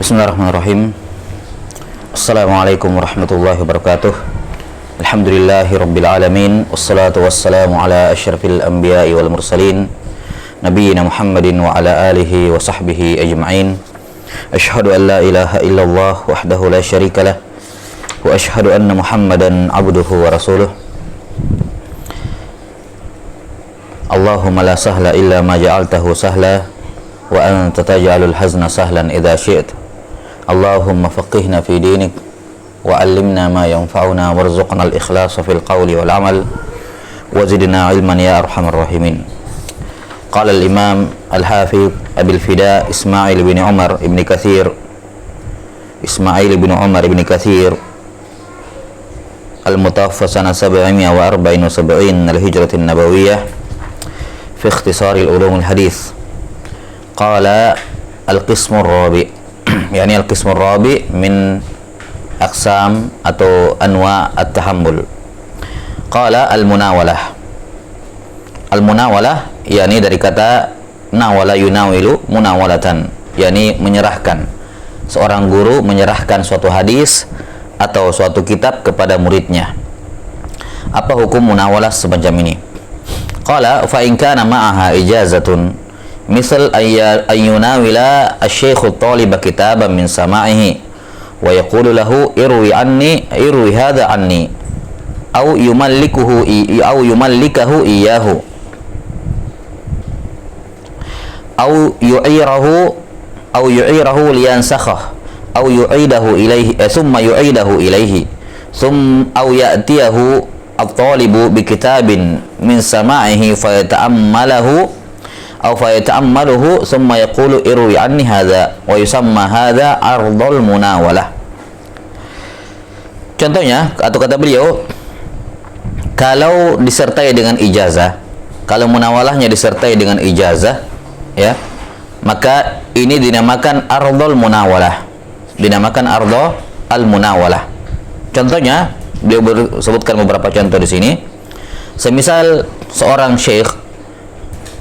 Bismillahirrahmanirrahim. Assalamualaikum warahmatullahi wabarakatuh. Alhamdulillahi rabbil alamin. Wassalatu wassalamu ala asyrafil anbiya'i wal mursalin Nabiyyina Muhammadin wa ala alihi wa sahbihi ajma'in. Ashhadu an la ilaha illallah wahdahu la syarika lah, wa ashhadu anna Muhammadan abduhu wa rasuluh. Allahumma la sahla illa ma ja'altahu sahla, wa anta taj'alul hazna sahlan idza syi'ta. Allahumma faqihna fi dinik, wa 'allimna ma yanfa'una, warzuqna al-ikhlasa fil qawli wal 'amal, wa zidna 'ilman ya arhamar rahimin. Qala al-imam al-hafidh Abil Fida Ismail bin Umar ibn Katsir al-mutawaffa sana 774 al-hijrah an-nabawiyyah fi ikhtisar al-ulum al-hadith. Qala al-qism ar-rabi' yani al-qism ar-rabi' min aqsam atau anwa' at-tahammul. Qala al-munawalah. Al-munawalah yakni dari kata nawala yunawilu munawalatan, yakni menyerahkan. Seorang guru menyerahkan suatu hadis atau suatu kitab kepada muridnya. Apa hukum munawalah semacam ini? Qala fa in kana ma'aha ijazatun misal ayyunawila asy-syaikhu at-taliba kitaban min sama'ihi wa yaqulu lahu irwi hadha anni aw yumallikuhu iyyahu aw yu'irahu liyansakha aw yu'idahu ilaihi thumma yu'idahu ilaihi aw ya'tiyahu at-talibu bi kitabin min sama'ihi fayata'ammaluhu thumma yaqulu irwi anni hadha wa yusamma hadha ardul munawalah. Contohnya atau kata beliau, kalau disertai dengan ijazah, kalau munawalahnya disertai dengan ijazah, ya, maka ini dinamakan ardul munawalah, dinamakan ardul al-munawalah. Contohnya beliau sebutkan beberapa contoh di sini. Semisal seorang syekh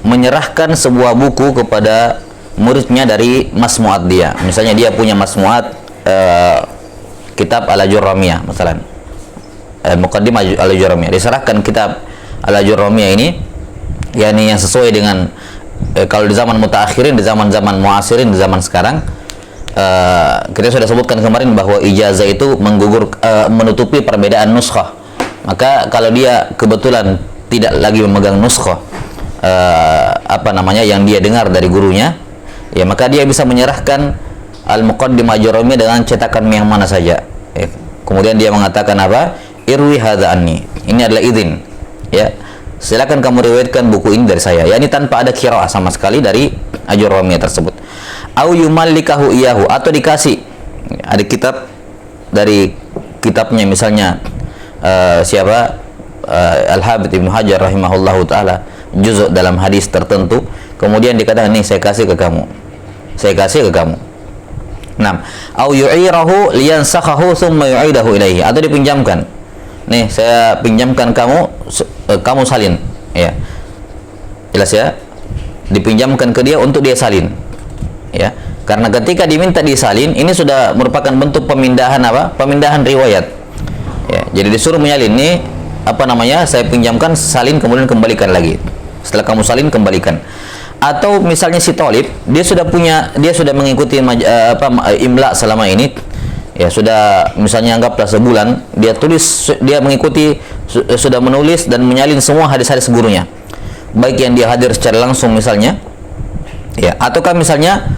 menyerahkan sebuah buku kepada muridnya dari masmu'at dia. Misalnya dia punya masmu'at kitab Al-Ajurramiyah misalnya, Muqaddimah Al-Ajurramiyah. Diserahkan kitab Al-Ajurramiyah ini, yakni yang sesuai dengan kalau di zaman mutaakhirin, di zaman-zaman muasirin, di zaman sekarang, kita sudah sebutkan kemarin bahwa ijazah itu menutupi perbedaan nuskhah. Maka kalau dia kebetulan tidak lagi memegang nuskhah yang dia dengar dari gurunya, ya, maka dia bisa menyerahkan Al-Muqaddimah Al-Ajurramiyah dengan cetakan yang mana saja. Kemudian dia mengatakan apa? Irwi hadza anni. Ini adalah izin, ya. Silakan kamu riwayatkan buku ini dari saya. Ya, ini tanpa ada qiraah sama sekali dari Ajurramiyah tersebut. Au yumallikahu iyahu, atau dikasih ada kitab dari kitabnya, misalnya Al-Habib Ibnu Hajar rahimahullahu taala, juzuk dalam hadis tertentu, kemudian dikatakan, nih saya kasih ke kamu. Nah, au yu'irahu liyansakhahu thumma yu'idahu ilaihi, atau dipinjamkan. Nih saya pinjamkan kamu salin, ya. Jelas ya? Dipinjamkan ke dia untuk dia salin. Ya. Karena ketika diminta disalin, ini sudah merupakan bentuk pemindahan apa? Pemindahan riwayat. Ya, jadi disuruh menyalin, nih saya pinjamkan, salin, kemudian kembalikan lagi. Setelah kamu salin, kembalikan. Atau misalnya si thalib, dia sudah mengikuti imla selama ini, ya, sudah misalnya anggaplah sebulan, dia mengikuti, sudah menulis dan menyalin semua hadis-hadis gurunya, baik yang dia hadir secara langsung misalnya, ya, ataukah misalnya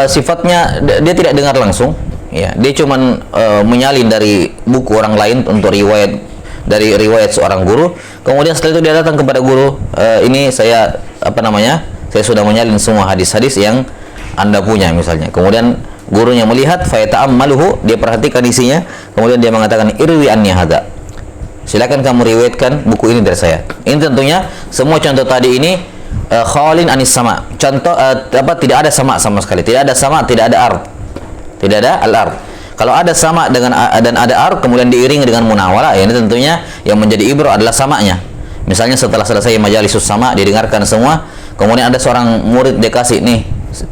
sifatnya dia tidak dengar langsung, ya, dia cuman menyalin dari buku orang lain untuk dari riwayat seorang guru. Kemudian setelah itu dia datang kepada guru, ini saya sudah menyalin semua hadis-hadis yang Anda punya misalnya. Kemudian gurunya melihat, fayata'ammaluhu, dia perhatikan isinya, kemudian dia mengatakan irwi anni hadza, silakan kamu riwayatkan buku ini dari saya. Ini tentunya semua contoh tadi ini khalin anis sama. Contoh tidak ada sama sekali. Tidak ada sama, tidak ada ard. Tidak ada al-ard. Kalau ada sama dan ada ard kemudian diiringi dengan munawalah, ya, ini tentunya yang menjadi ibrah adalah samanya. Misalnya setelah selesai majalisus sama, didengarkan semua, kemudian ada seorang murid dia kasih, nih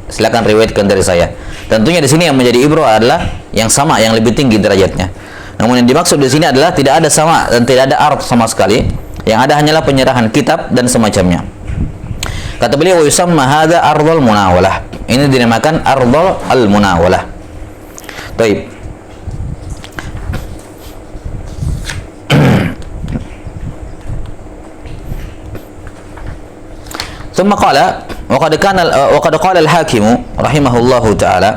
silakan riwayatkan dari saya. Tentunya di sini yang menjadi ibrah adalah yang sama, yang lebih tinggi derajatnya. Namun yang dimaksud di sini adalah tidak ada sama dan tidak ada ard sama sekali. Yang ada hanyalah penyerahan kitab dan semacamnya. Kata beliau, yusamma hadza ardul munawalah. Ini dinamakan ardul al-munawalah. Baik. ثم قال وقد قال الحاكم رحمه الله تعالى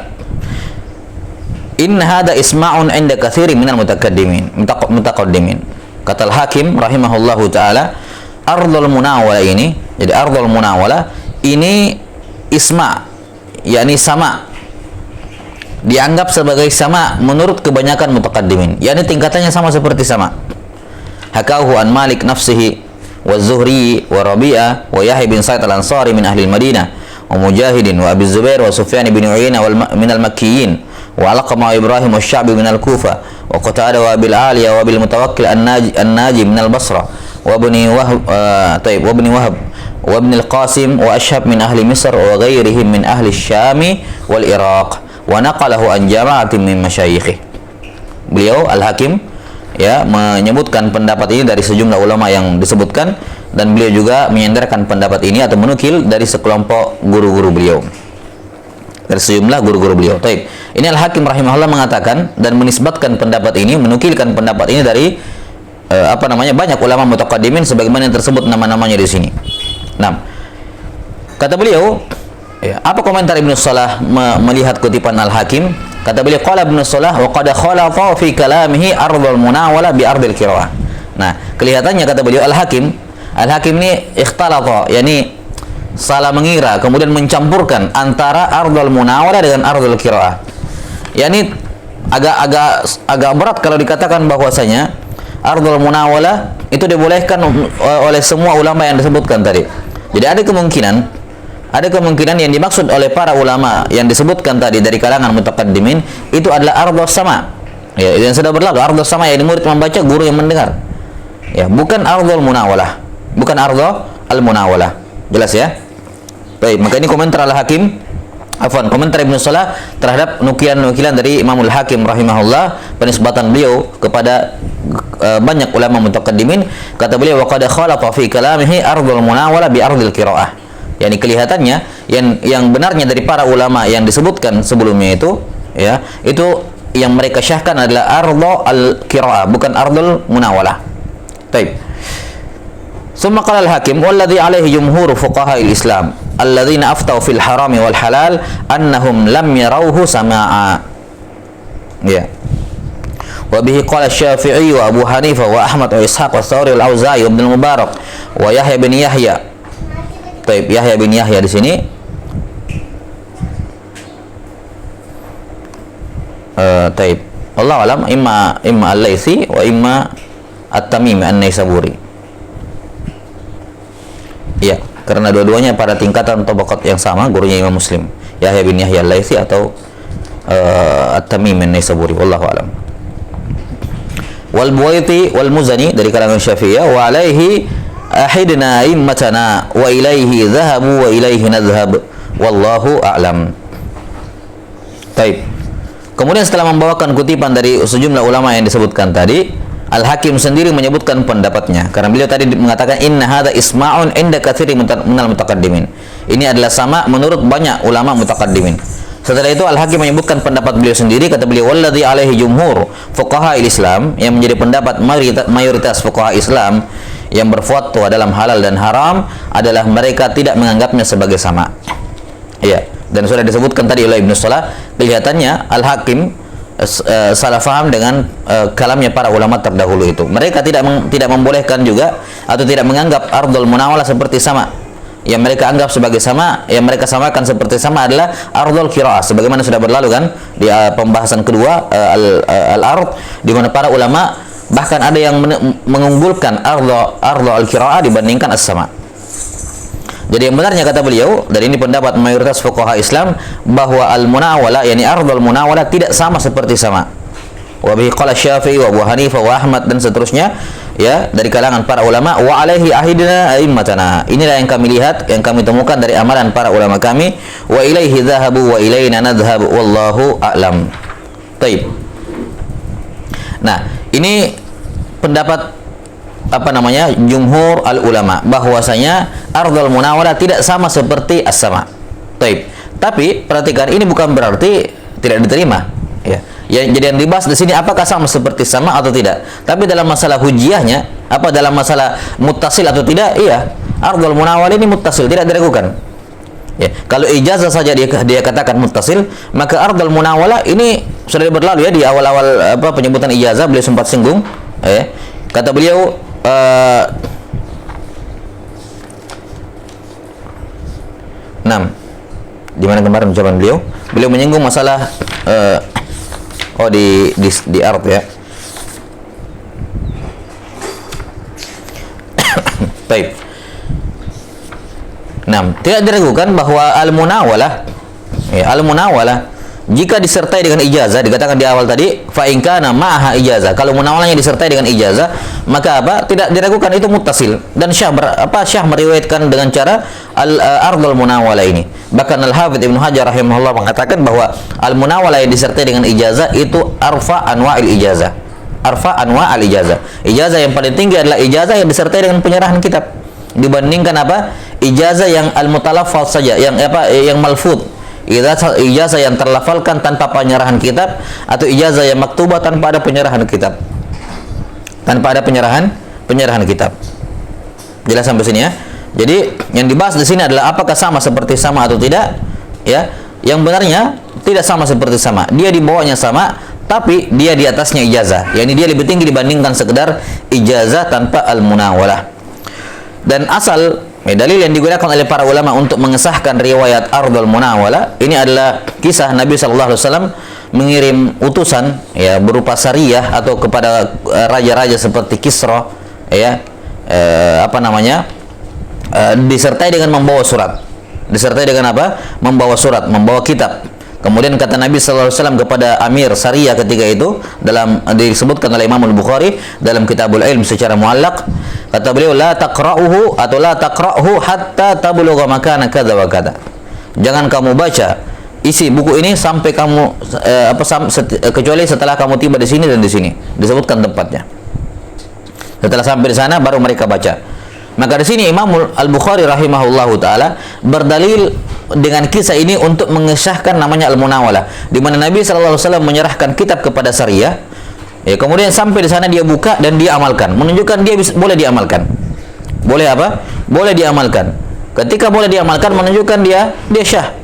إن هذا إسماع عند كثير من المتقدمين. Kata al-Hakim rahimahullahu taala, ardul munawala ini, jadi ardul munawala ini isma, yakni sama, dianggap sebagai sama menurut kebanyakan mutaqaddimin, yakni tingkatannya sama seperti sama. Hakahu an Malik nafsihi wa Zuhri wa Rabi'ah wa Yahya bin Sa'id al-Ansari min ahli al-Madinah wa Mujahidin wa Abi Zubair wa Sufyan bin Uyainah min al-Makkiyin wa Alqamah wa Ibrahim wa Sya'bi min al-Kufah wa Qatadah wa Abil Aliyah wa Abil Mutawakkil an-Naji min al-Basrah wa Ibni Wahab wa Ibni Wahab wa Ibn al-Qasim wa Ashhab min ahli Misr wa ghairihim min ahli Syam wal Iraq wa naqalahu an jama'atin min masyayikh. Beliau Al-Hakim ya menyebutkan pendapat ini dari sejumlah ulama yang disebutkan, dan beliau juga menyandarkan pendapat ini atau menukil dari sekelompok guru-guru beliau, dari sejumlah guru-guru beliau. Taib. Ini Al-Hakim rahimahullah mengatakan dan menisbatkan pendapat ini, menukilkan pendapat ini dari banyak ulama mutaqaddimin sebagaimana yang tersebut nama-namanya di sini. Nah, kata beliau, ya, apa komentar Ibnu Salah melihat kutipan Al-Hakim? Kata beliau, qala Ibnu Salah wa qad khalata fi kalamihi ardul munawala bi ardil qiraah. Nah, kelihatannya kata beliau Al-Hakim ini ikhtalata, yakni salah mengira, kemudian mencampurkan antara ardul munawala dengan ardul qiraah. Yakni agak berat kalau dikatakan bahwasanya ardul munawala itu dibolehkan oleh semua ulama yang disebutkan tadi. Jadi ada kemungkinan yang dimaksud oleh para ulama yang disebutkan tadi dari kalangan mutaqaddimin itu adalah ardhus sama. Ya, yang sudah berlalu ardhus sama, yang murid membaca, guru yang mendengar. Ya, bukan ardhul munawalah. Bukan ardhul al-munawalah. Jelas ya? Baik, maka ini komentar Al-Hakim, komentar Ibnu Salah terhadap nukilan-nukilan dari Imamul Hakim rahimahullah, penisbatan beliau kepada banyak ulama mutaqaddimin. Kata beliau, wa qad khalata fi kalamihi ardhul munawala bi ardil qiraah. Yani kelihatannya yang benarnya dari para ulama yang disebutkan sebelumnya itu, ya, itu yang mereka syahkan adalah ardhu al-qiraah, bukan ardhul munawalah. Baik. Summa qala al-Hakim walladhi alaihi jumhur fuqaha al-Islam alladhina aftau fil harami wal halal annahum lam yarawhu sama'a. Ya. Wa bihi qala Asy-Syafi'i wa Abu Hanifah wa Ahmad wa Ishaq wa Tsawri wal Auza'i wa Ibnu al-Mubarak wa Yahya bin Yahya. Taib, Yahya bin Yahya di sini taib. Wallahu alam, imma al-Laitsi wa imma at-Tamimi an-Naisaburi. Ya, karena dua-duanya pada tingkatan tabaqat yang sama, gurunya Imam Muslim, Yahya bin Yahya al-Laitsi atau at-Tamimi an-Naisaburi. Wallahu alam. Wal Buwaiti wal Muzani dari kalangan Syafi'iyah wa alaihi ahidna immatana wa ilaihi dhahabu wa ilaihi nadhhab wallahu a'lam. Baik. Kemudian setelah membawakan kutipan dari sejumlah ulama yang disebutkan tadi, Al-Hakim sendiri menyebutkan pendapatnya, karena beliau tadi mengatakan inna hadza isma'un inda katsiri minal mutaqaddimin. Ini adalah sama menurut banyak ulama mutaqaddimin. Setelah itu Al-Hakim menyebutkan pendapat beliau sendiri. Kata beliau, walladzi alaihi jumhur fuqaha Islam, yang menjadi pendapat mayoritas fuqaha Islam yang berfatwa dalam halal dan haram adalah mereka tidak menganggapnya sebagai sama. Ya, dan sudah disebutkan tadi oleh Ibnu Salah, kelihatannya Al-Hakim salah faham dengan kalamnya para ulama terdahulu itu. Mereka tidak membolehkan juga atau tidak menganggap ardhul munawalah seperti sama. Yang mereka anggap sebagai sama, yang mereka samakan seperti sama adalah ardhul qiraah, sebagaimana sudah berlalu kan di pembahasan kedua al-ard, di mana para ulama bahkan ada yang mengunggulkan ardhu al-qiraah dibandingkan as-sama. Jadi yang benarnya kata beliau, dan ini pendapat mayoritas fuqaha Islam, bahwa al-munawalah, yakni ardhul munawalah tidak sama seperti sama. wa bihi qala Syafi'i wa Abu Hanifah wa Ahmad dan seterusnya, ya, dari kalangan para ulama. Wa alaihi ahidna a'immatana, inilah yang kami lihat, yang kami temukan dari amalan para ulama kami. Wa ilaihi dhahabu wa ilaina nadhhab wallahu a'lam. Baik. Nah, ini pendapat jumhur al ulama, bahwasanya ardhul munawalah tidak sama seperti as-sama. Baik. Tapi perhatikan, ini bukan berarti tidak diterima, ya. Jadi yang dibahas di sini apakah sama seperti sama atau tidak. Tapi dalam masalah hujiyahnya, dalam masalah muttasil atau tidak, iya, ardhul munawal ini muttasil, tidak diragukan. Ya, kalau ijazah saja dia katakan muttasil, maka ardhul munawala ini sudah berlalu, ya, di awal-awal penyebutan ijazah beliau sempat singgung, ya. Kata beliau, di mana kemarin ucapan beliau? Beliau menyinggung masalah di ard, ya. Baik. Tidak diragukan bahwa al-munawalah, ya, al-munawalah jika disertai dengan ijazah, dikatakan di awal tadi, fa in kana ma'aha ijazah. Kalau munawalahnya disertai dengan ijazah, maka tidak diragukan itu muttasil, dan Syah meriwayatkan dengan cara ardhul munawalah ini. Bahkan Al-Hafidz Ibnu Hajar rahimahullah mengatakan bahwa al-munawalah yang disertai dengan ijazah itu arfa anwa'il ijazah. Arfa anwa'il ijazah. Ijazah yang paling tinggi adalah ijazah yang disertai dengan penyerahan kitab, dibandingkan ijazah yang al-mutalaffaz saja, yang malfudz. Ijazah yang terlafalkan tanpa penyerahan kitab, atau ijazah yang maktubah tanpa ada penyerahan kitab. Tanpa ada penyerahan kitab. Jelas sampai sini, ya. Jadi yang dibahas di sini adalah apakah sama seperti sama atau tidak, ya. Yang benarnya tidak sama seperti sama. Dia di bawahnya sama, tapi dia di atasnya ijazah. yakni dia lebih tinggi dibandingkan sekedar ijazah tanpa al-munawalah. Dan dalil yang digunakan oleh para ulama untuk mengesahkan riwayat ardhul munawalah ini adalah kisah Nabi sallallahu alaihi wasallam mengirim utusan, ya, berupa sariyah atau kepada raja-raja seperti Kisra, ya, disertai dengan membawa surat. Disertai dengan membawa surat, membawa kitab. Kemudian kata Nabi sallallahu alaihi wasallam kepada Amir Sariyah ketika itu, disebutkan oleh Imam Al-Bukhari dalam Kitabul Ilm secara muallaq, kata beliau, la taqra'uhu atau la taqra'hu hatta tablugha makana kadza wa kadza. Jangan kamu baca isi buku ini sampai kamu kecuali setelah kamu tiba di sini dan di sini. Disebutkan tempatnya. Setelah sampai di sana baru mereka baca. Maka di sini Imam Al-Bukhari rahimahullahu taala berdalil dengan kisah ini untuk mengesahkan namanya al-munawalah, di mana Nabi sallallahu alaihi wasallam menyerahkan kitab kepada sariyah. Ya, kemudian sampai di sana dia buka dan dia amalkan, menunjukkan dia boleh diamalkan. Boleh Boleh diamalkan. Ketika boleh diamalkan menunjukkan dia syah.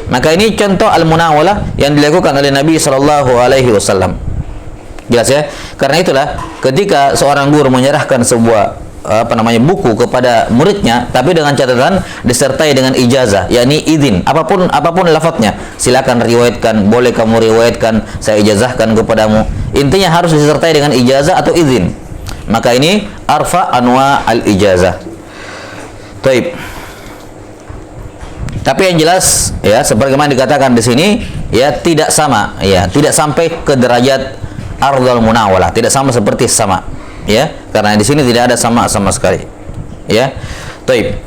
Maka ini contoh al-munawalah yang dilakukan oleh Nabi sallallahu alaihi wasallam. Jelas, ya? Karena itulah ketika seorang guru menyerahkan sebuah buku kepada muridnya, tapi dengan catatan disertai dengan ijazah, yakni izin, apapun lafadznya, silakan riwayatkan, boleh kamu riwayatkan, saya ijazahkan kepadamu. Intinya harus disertai dengan ijazah atau izin. Maka ini arfa anwa al ijazah. Taib. Tapi yang jelas, ya, sebagaimana dikatakan di sini, ya, tidak sama, ya, tidak sampai ke derajat ardhul munawalah, tidak sama seperti sama. Ya, karena di sini tidak ada sama sekali. Ya. Baik.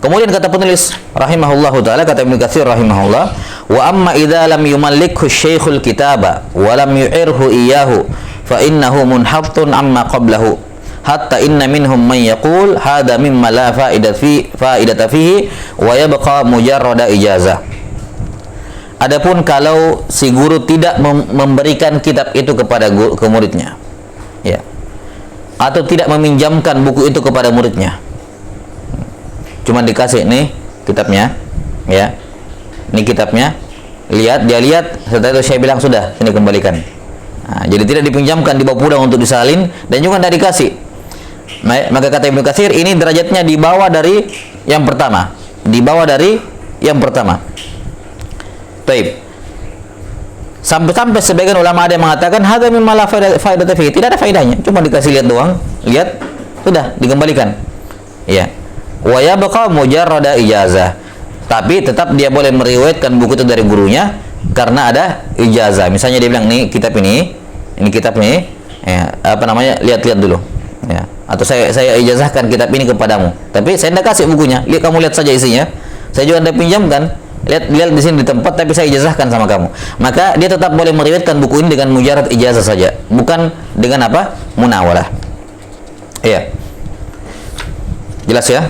Kemudian kata penulis rahimahullahu taala, kata Ibnu Katsir rahimahullah, wa amma idza lam yumallikhu syaikhul kitaba wa lam yu'irhu iyyahu fa innahu munhattun amma qablahu hatta inna minhum man yaqul hadha mimma la fa'idata fihi wa yabqa mujarrada ijazah. Adapun kalau si guru tidak memberikan kitab itu kepada muridnya, ya, atau tidak meminjamkan buku itu kepada muridnya, cuma dikasih nih kitabnya, ya, ini kitabnya, dia lihat, setelah itu saya bilang sudah, sini kembalikan. Nah, jadi tidak dipinjamkan, dibawa pulang untuk disalin, dan juga tidak dikasih. Maka kata Ibnu Katsir, ini derajatnya di bawah dari yang pertama, Baik. Sampai sebagian ulama ada yang mengatakan hadza mimma la faidata fihi, tidak ada faedahnya, cuma dikasih lihat doang, lihat, sudah dikembalikan. Ya. Wa yabqa mujarrada ijazah. Tapi tetap dia boleh meriwayatkan buku itu dari gurunya karena ada ijazah. Misalnya dia bilang, nih kitab ini ini kitabnya, ya, apa namanya, lihat-lihat dulu, ya. Atau saya ijazahkan kitab ini kepadamu, tapi saya tidak kasih bukunya, kamu lihat saja isinya. Saya juga tidak pinjamkan, lihat di sini di tempat, tapi saya ijazahkan sama kamu. Maka dia tetap boleh meriwayatkan buku ini dengan mujarad ijazah saja, bukan dengan apa, munawalah. Iya, jelas ya.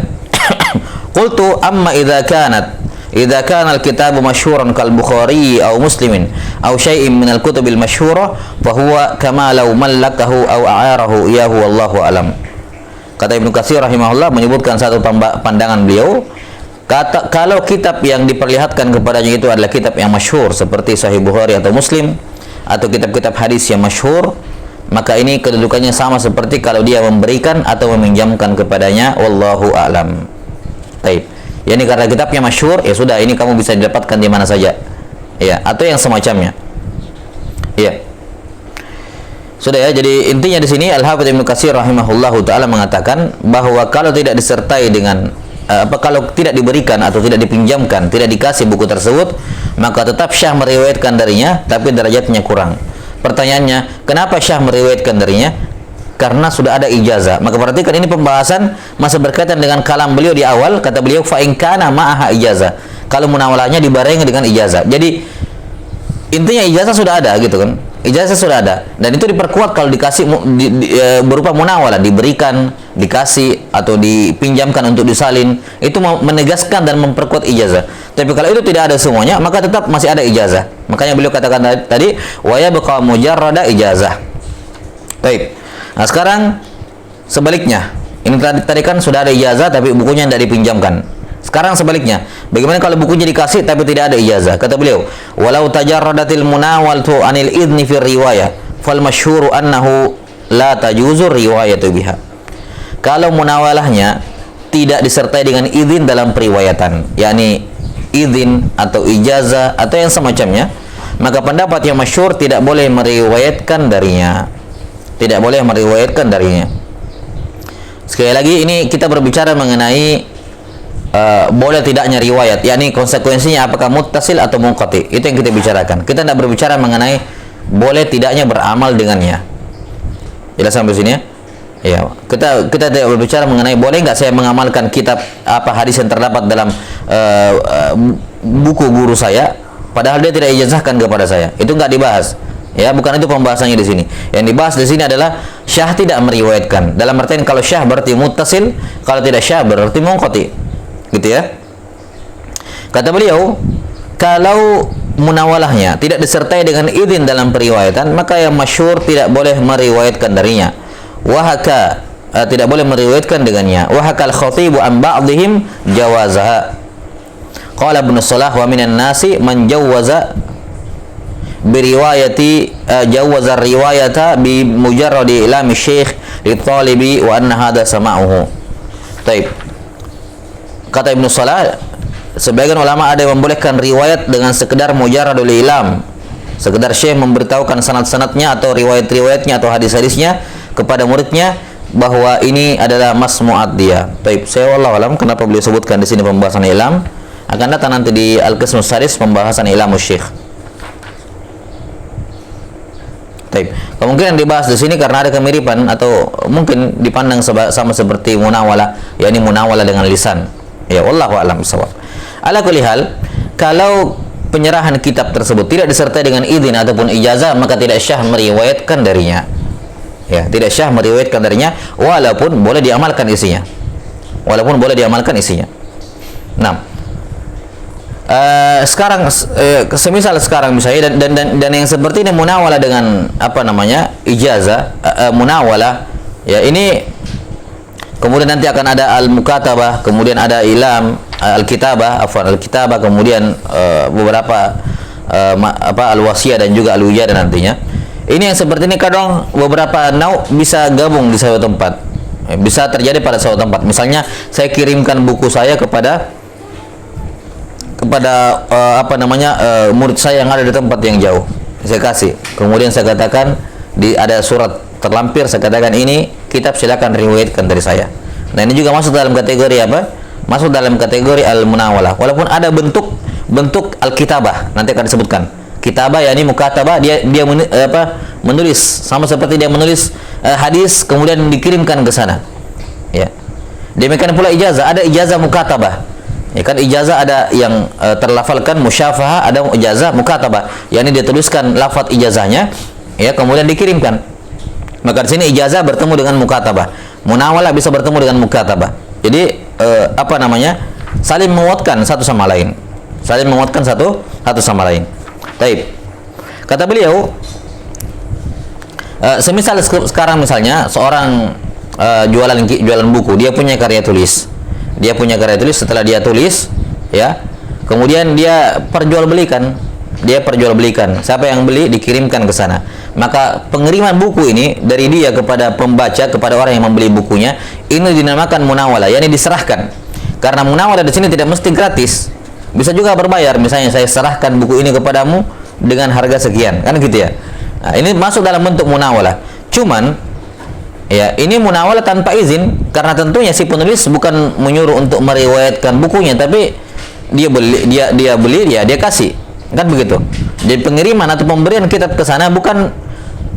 Qultu amma idza kana al-kitabu masyhuran kal Bukhari aw Muslimin aw syai'in min al-kutub al-masyhurah fa huwa kama law mallakahu aw a'arahu iyahu wallahu alam. Kata Ibnu Katsir rahimahullah menyebutkan satu pandangan beliau, kalau kitab yang diperlihatkan kepadanya itu adalah kitab yang masyhur seperti Sahih Bukhari atau Muslim atau kitab-kitab hadis yang masyhur, maka ini kedudukannya sama seperti kalau dia memberikan atau meminjamkan kepadanya, wallahu a'lam. Baik. Ya, ini karena kitabnya masyhur, ya sudah, ini kamu bisa didapatkan di mana saja. Ya, atau yang semacamnya. Ya. Sudah ya, jadi intinya di sini Al-Hafidz Ibnu Katsir rahimahullahu taala mengatakan bahwa kalau tidak disertai dengan kalau tidak diberikan atau tidak dipinjamkan, tidak dikasih buku tersebut, maka tetap syah meriwayatkan darinya, tapi derajatnya kurang. Pertanyaannya, kenapa syah meriwayatkan darinya? Karena sudah ada ijazah. Maka perhatikan, ini pembahasan masih berkaitan dengan kalam beliau di awal. Kata beliau, fa in kana ma'aha ijazah. Kalau munawalahnya dibarengi dengan ijazah. Jadi intinya ijazah sudah ada gitu kan. Ijazah sudah ada, dan itu diperkuat kalau dikasih berupa munawalah, diberikan, dikasih atau dipinjamkan untuk disalin, itu menegaskan dan memperkuat ijazah. Tapi kalau itu tidak ada semuanya, maka tetap masih ada ijazah. Makanya beliau katakan tadi, wa yabqa mujarrada ijazah. Baik. Nah, sekarang sebaliknya. Ini tadi kan sudah ada ijazah tapi bukunya tidak dipinjamkan. Sekarang sebaliknya, bagaimana kalau bukunya dikasih tapi tidak ada ijazah? Kata beliau, walau tajarradatil munawalatu anil idni fi riwayah fal masyhuru annahu la tajuzu riwayatu biha. Kalau munawalahnya tidak disertai dengan izin dalam periwayatan, yakni izin atau ijazah atau yang semacamnya, maka pendapat yang masyhur tidak boleh meriwayatkan darinya. Tidak boleh meriwayatkan darinya. Sekali lagi, ini kita berbicara mengenai boleh tidaknya riwayat, yakni konsekuensinya apakah muttasil atau munqati. Itu yang kita bicarakan. Kita tidak berbicara mengenai boleh tidaknya beramal dengannya. Jelas sampai sini ya? Ya, kita tidak berbicara mengenai boleh nggak saya mengamalkan kitab apa hadis yang terdapat dalam buku guru saya, padahal dia tidak ijazahkan kepada saya. Itu nggak dibahas. Ya, bukan itu pembahasannya di sini. Yang dibahas di sini adalah syah tidak meriwayatkan. Dalam artian kalau syah berarti muttasil, kalau tidak syah berarti munqati. Gitu ya. Kata beliau, kalau munawalahnya tidak disertai dengan izin dalam periwayatan, maka yang masyhur tidak boleh meriwayatkan darinya. Wahaka tidak boleh meriwayatkan dengannya. Wahakal khatibu an ba'dihim jawazaha. Qala Ibnu Shalah wa minan nasi man jawaza biriwayati jawaza riwayata bi mujarradi ilami syekh li talibi wa anna hadha sama'uhu. Taib. Kata Ibnu Shalah, sebagian ulama ada yang membolehkan riwayat dengan sekedar mujarradul ilam, sekedar syekh memberitahukan sanad-sanadnya atau riwayat-riwayatnya atau hadis-hadisnya kepada muridnya bahwa ini adalah masmu'at dia. Taib. Saya wallahu alam kenapa beliau sebutkan di sini pembahasan ilam, akan datang nanti di Al-Qismus Sadis pembahasan ilamus syekh. Taib. Kemungkinan dibahas di sini karena ada kemiripan atau mungkin dipandang sama seperti munawalah, yakni munawalah dengan lisan. Ya, wallahu a'lam bishawab. Ala kulli hal, kalau penyerahan kitab tersebut tidak disertai dengan izin ataupun ijazah, maka tidak syah meriwayatkan darinya. Ya, tidak syah meriwayatkan darinya walaupun boleh diamalkan isinya. Walaupun boleh diamalkan isinya. Nah, sekarang semisal sekarang misalnya dan yang seperti ini munawalah dengan apa namanya? Ijazah, munawalah. Ya, ini kemudian nanti akan ada al-mukatabah, kemudian ada ilam, al-kitabah, kemudian beberapa al-wasiyah dan juga al-wijadah nantinya. Ini yang seperti ini kadang beberapa bisa gabung di satu tempat. Bisa terjadi pada suatu tempat. Misalnya saya kirimkan buku saya kepada murid saya yang ada di tempat yang jauh. Saya kasih. Kemudian saya katakan ada surat terlampir, saya katakan ini kitab silakan riwayatkan dari saya. Nah, ini juga masuk dalam kategori apa? Masuk dalam kategori al-munawalah. Walaupun ada bentuk al-kitabah, nanti akan disebutkan. Kitabah yakni mukatabah, dia menulis sama seperti dia menulis hadis kemudian dikirimkan ke sana. Ya. Demikian pula ijazah, ada ijazah mukatabah. Ya kan ijazah ada yang terlafalkan musyafahah, ada ijazah mukatabah. Yakni dia tuliskan lafaz ijazahnya ya kemudian dikirimkan. Maka di sini ijazah bertemu dengan mukatabah. Munawalah bisa bertemu dengan mukatabah. Jadi saling menguatkan satu sama lain. Saling menguatkan satu sama lain. Baik. Kata beliau, semisal sekarang misalnya seorang jualan buku, dia punya karya tulis. Setelah dia tulis, ya, kemudian dia perjualbelikan. Siapa yang beli dikirimkan ke sana. Maka pengiriman buku ini dari dia kepada pembaca, kepada orang yang membeli bukunya, ini dinamakan munawalah, yakni diserahkan. Karena munawalah di sini tidak mesti gratis. Bisa juga berbayar, misalnya saya serahkan buku ini kepadamu dengan harga sekian, kan gitu ya. Nah, ini masuk dalam bentuk munawalah. Cuman ya, ini munawalah tanpa izin karena tentunya si penulis bukan menyuruh untuk meriwayatkan bukunya, tapi dia beli dia kasih. Kan begitu. Jadi pengiriman atau pemberian kitab ke sana bukan,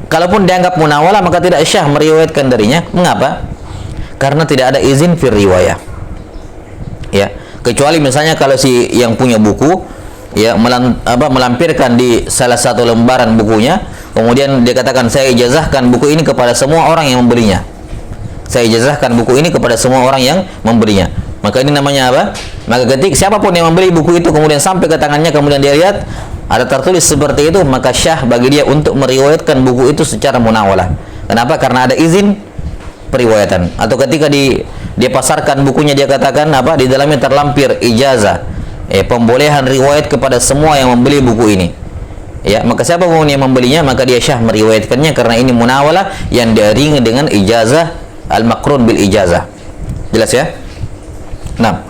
kalaupun dianggap munawalah maka tidak syah meriwayatkan darinya. Mengapa? Karena tidak ada izin fil riwayah. Ya. Kecuali misalnya kalau si yang punya buku ya melampirkan di salah satu lembaran bukunya, kemudian dia katakan saya ijazahkan buku ini kepada semua orang yang membelinya. Maka ini namanya apa? Maka ketika siapapun yang membeli buku itu kemudian sampai ke tangannya, kemudian dia lihat ada tertulis seperti itu, maka syah bagi dia untuk meriwayatkan buku itu secara munawalah. Kenapa? Karena ada izin periwayatan. Atau ketika dia pasarkan bukunya, dia katakan di dalamnya terlampir ijazah pembolehan riwayat kepada semua yang membeli buku ini. Ya, maka siapapun yang membelinya maka dia syah meriwayatkannya karena ini munawalah yang diiringi dengan ijazah al-maqrun bil ijazah. Jelas ya? Nah,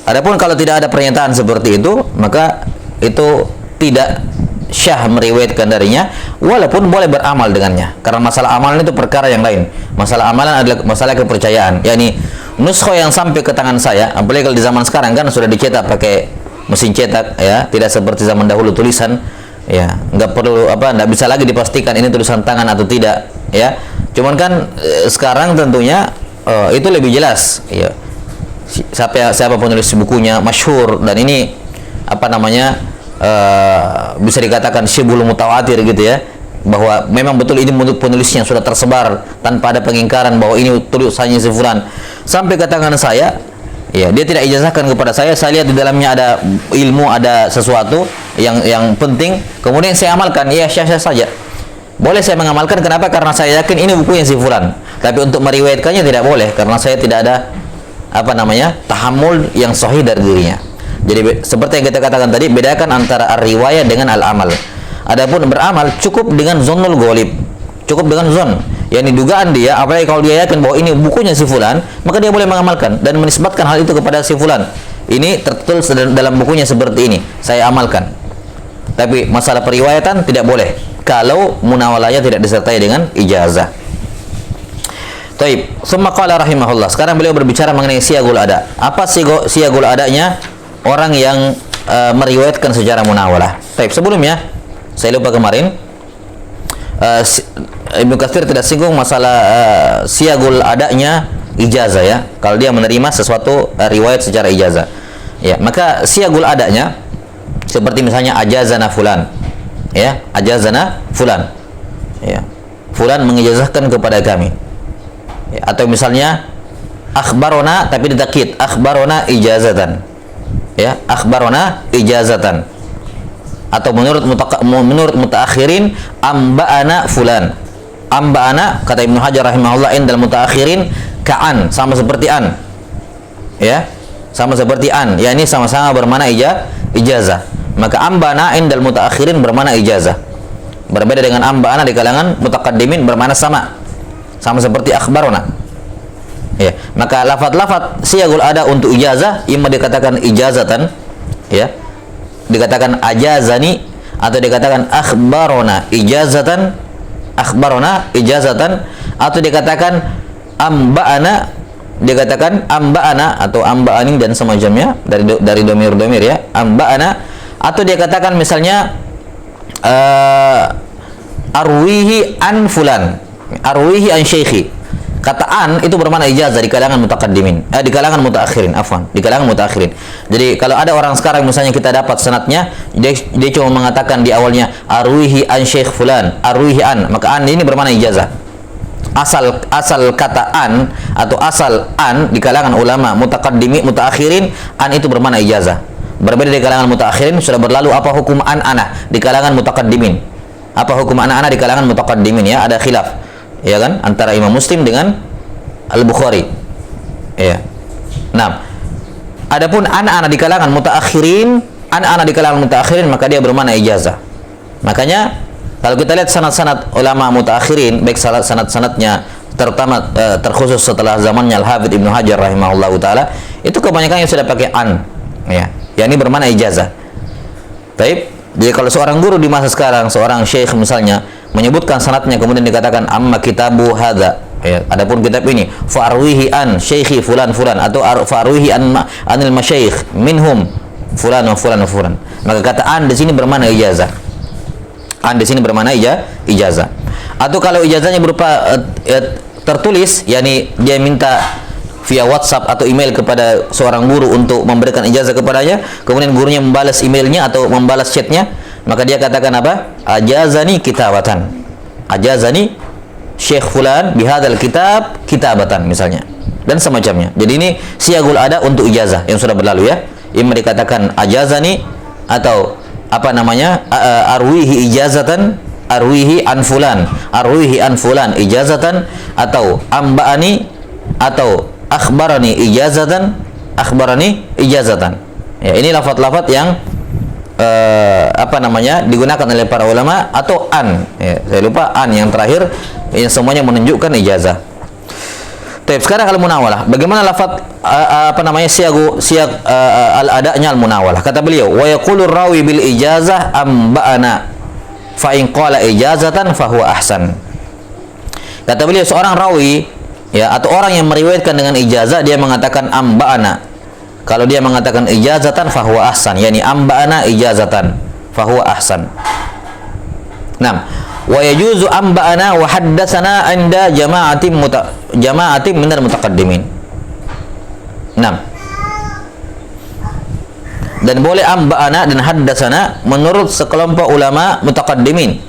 adapun kalau tidak ada pernyataan seperti itu, maka itu tidak syah meriwayatkan darinya, walaupun boleh beramal dengannya. Karena masalah amalan itu perkara yang lain. Masalah amalan adalah masalah kepercayaan. Yakni nuskho yang sampai ke tangan saya, apalagi kalau di zaman sekarang kan sudah dicetak pakai mesin cetak, ya, tidak seperti zaman dahulu tulisan, ya, nggak perlu nggak bisa lagi dipastikan ini tulisan tangan atau tidak, ya. Cuman kan sekarang tentunya itu lebih jelas, ya. Siapa penulis bukunya masyhur dan ini bisa dikatakan syibhul mutawatir gitu ya, bahwa memang betul ini penulisnya sudah tersebar tanpa ada pengingkaran bahwa ini tulisannya si fulan sampai ke tangan saya, ya, dia tidak ijazahkan kepada saya lihat di dalamnya ada ilmu, ada sesuatu yang penting, kemudian saya amalkan, ya syah-syah saja, boleh saya mengamalkan. Kenapa? Karena saya yakin ini bukunya si fulan. Tapi untuk meriwayatkannya tidak boleh karena saya tidak ada tahammul yang sahih dari dirinya. Jadi seperti yang kita katakan tadi, bedakan antara ar-riwayah dengan al-amal. Adapun beramal cukup dengan zonnul ghalib, cukup dengan zon, yakni dugaan dia, apalagi kalau dia yakin bahwa ini bukunya si fulan, maka dia boleh mengamalkan dan menisbatkan hal itu kepada si fulan. Ini tertulis dalam bukunya seperti ini, saya amalkan. Tapi masalah periwayatan tidak boleh kalau munawalahnya tidak disertai dengan ijazah. Taib. Summa qala rahimahullah. Sekarang beliau berbicara mengenai siyagul ada. Apa siyagul adanya orang yang meriwayatkan secara munawalah? Taib. Sebelumnya saya lupa kemarin, Ibnu Katsir tidak singgung masalah siyagul adanya ijazah, ya. Kalau dia menerima sesuatu riwayat secara ijazah, ya, maka siyagul adanya seperti misalnya ajazana fulan, ya, ajazana fulan, ya, fulan mengijazahkan kepada kami, ya. Atau misalnya akhbarona tapi ditakkid, akhbarona ijazatan, ya, akhbarona ijazatan. Atau menurut mutaakhirin amba'ana fulan. Amba'ana kata Ibnu Hajar rahimahullah indal mutaakhirin ka'an, sama seperti an. Ya, sama seperti an, yakni sama-sama bermakna ijazah. Maka amba'ana indal mutaakhirin bermakna ijazah. Berbeda dengan amba'ana di kalangan mutaqaddimin bermakna sama. Sama seperti akhbarona. Ya, maka lafaz-lafaz siyagul ada untuk ijazah imma dikatakan ijazatan, ya, dikatakan ajazani, atau dikatakan akhbarona ijazatan, atau dikatakan amba'ana, dikatakan amba'ana atau amba'ani dan semacamnya dari domir-domir, ya, amba'ana, atau dia katakan misalnya arwihi an fulan, arwihi an syekhi. Kata an itu bermakna ijazah di kalangan mutaqaddimin, di kalangan mutaakhirin, afwan, di kalangan mutaakhirin. Jadi kalau ada orang sekarang misalnya kita dapat sanadnya, dia cuma mengatakan di awalnya arwihi an syekh fulan, arwihi an, maka an ini bermakna ijazah. Asal kata an atau asal an di kalangan ulama mutaqaddimi mutaakhirin, an itu bermakna ijazah. Berbeda di kalangan mutaakhirin, sudah berlalu apa hukum an ana di kalangan mutaqaddimin. Apa hukum an ana di kalangan mutaqaddimin, ya, ada khilaf. Ya kan, antara Imam Muslim dengan Al-Bukhari. Ya. Nah, adapun anak-anak di kalangan mutaakhirin, anak-anak di kalangan mutaakhirin maka dia bermakna ijazah. Makanya kalau kita lihat sanad-sanad ulama mutaakhirin, baik sanad-sanadnya terutama terkhusus setelah zamannya Al-Hafidz Ibnu Hajar rahimahullahu taala, itu kebanyakan yang sudah pakai an, ya. Yang ini bermakna ijazah. Baik, jadi kalau seorang guru di masa sekarang, seorang syekh misalnya menyebutkan sanadnya kemudian dikatakan amma kitabu hadza, ya, adapun kitab ini farwihi an syekhi fulan fulan atau farwihi anil masyayikh minhum fulan wa fulan wa fulan, maka kata an di sini bermakna ijazah. An di sini bermakna ijazah. Atau kalau ijazahnya berupa tertulis, yakni dia minta via WhatsApp atau email kepada seorang guru untuk memberikan ijazah kepadanya, kemudian gurunya membalas emailnya atau membalas chatnya, maka dia katakan apa? Ajazani kitabatan, ajazani syekh fulan bihadzal kitab kitabatan misalnya, dan semacamnya. Jadi ini siagul ada untuk ijazah yang sudah berlalu, ya. Imma dikatakan ajazani atau apa namanya, arwihi ijazatan, arwihi an fulan, arwihi an fulan ijazatan, atau amba'ani atau akhbarani ijazatan, akhbarani ijazatan. Ya, ini lafaz-lafaz yang apa namanya digunakan oleh para ulama, atau an, ya, saya lupa an yang terakhir, yang semuanya menunjukkan ijazah. Tapi sekarang kalau munawalah, bagaimana lafaz apa namanya siag al-adanya al-munawalah? Kata beliau, wa yaqulu rawi bil ijazah amba'ana fa in qala ijazatan fa huwa ahsan. Kata beliau, seorang rawi, ya, atau orang yang meriwayatkan dengan ijazah, dia mengatakan amba'ana. Kalau dia mengatakan ijazatan fahuwa ahsan, yakni amba'ana ijazatan fahuwa ahsan. Nah, wa yajuzu amba'ana wa haddatsana 'inda jama'atin minal mutaqaddimin. Nah, dan boleh amba'ana dan haddatsana menurut sekelompok ulama mutaqaddimin.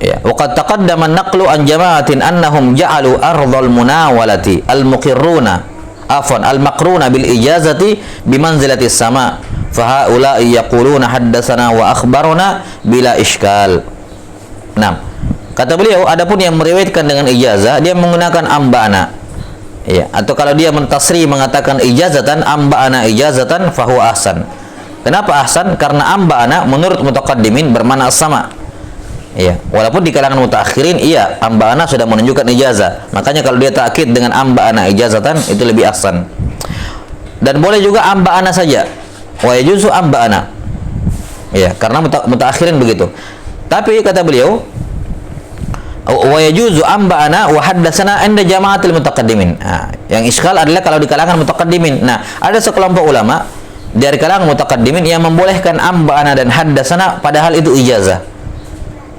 Ya, wa qad taqaddama an-naqlu an jama'atin annahum ja'alu ardhal munawalati al-muqirruna al-maqruna bil ijazati bimanzilati sama, fa haula'i yaquluna haddatsana wa akhbarana bila iskal. Nah, kata beliau, adapun yang meriwayatkan dengan ijazah dia menggunakan amba'ana, ya, atau kalau dia mentasri mengatakan ijazatan, amba'ana ijazatan fa huwa ahsan. Kenapa ahsan? Karena amba'ana menurut mutaqaddimin bermakna sama. Iya, walaupun di kalangan mutaakhirin, iya, amba'ana sudah menunjukkan ijazah. Makanya kalau dia takkid dengan amba'ana ijazatan, itu lebih ahsan. Dan boleh juga amba'ana saja. Wa yajuzu amba'ana. Iya, karena mutaakhirin begitu. Tapi kata beliau, wa yajuzu amba'ana wa haddatsana 'inda jama'atil mutaqaddimin. Nah, yang iskal adalah kalau di kalangan mutaqaddimin. Nah, ada sekelompok ulama dari kalangan mutaqaddimin yang membolehkan amba'ana dan haddatsana padahal itu ijazah.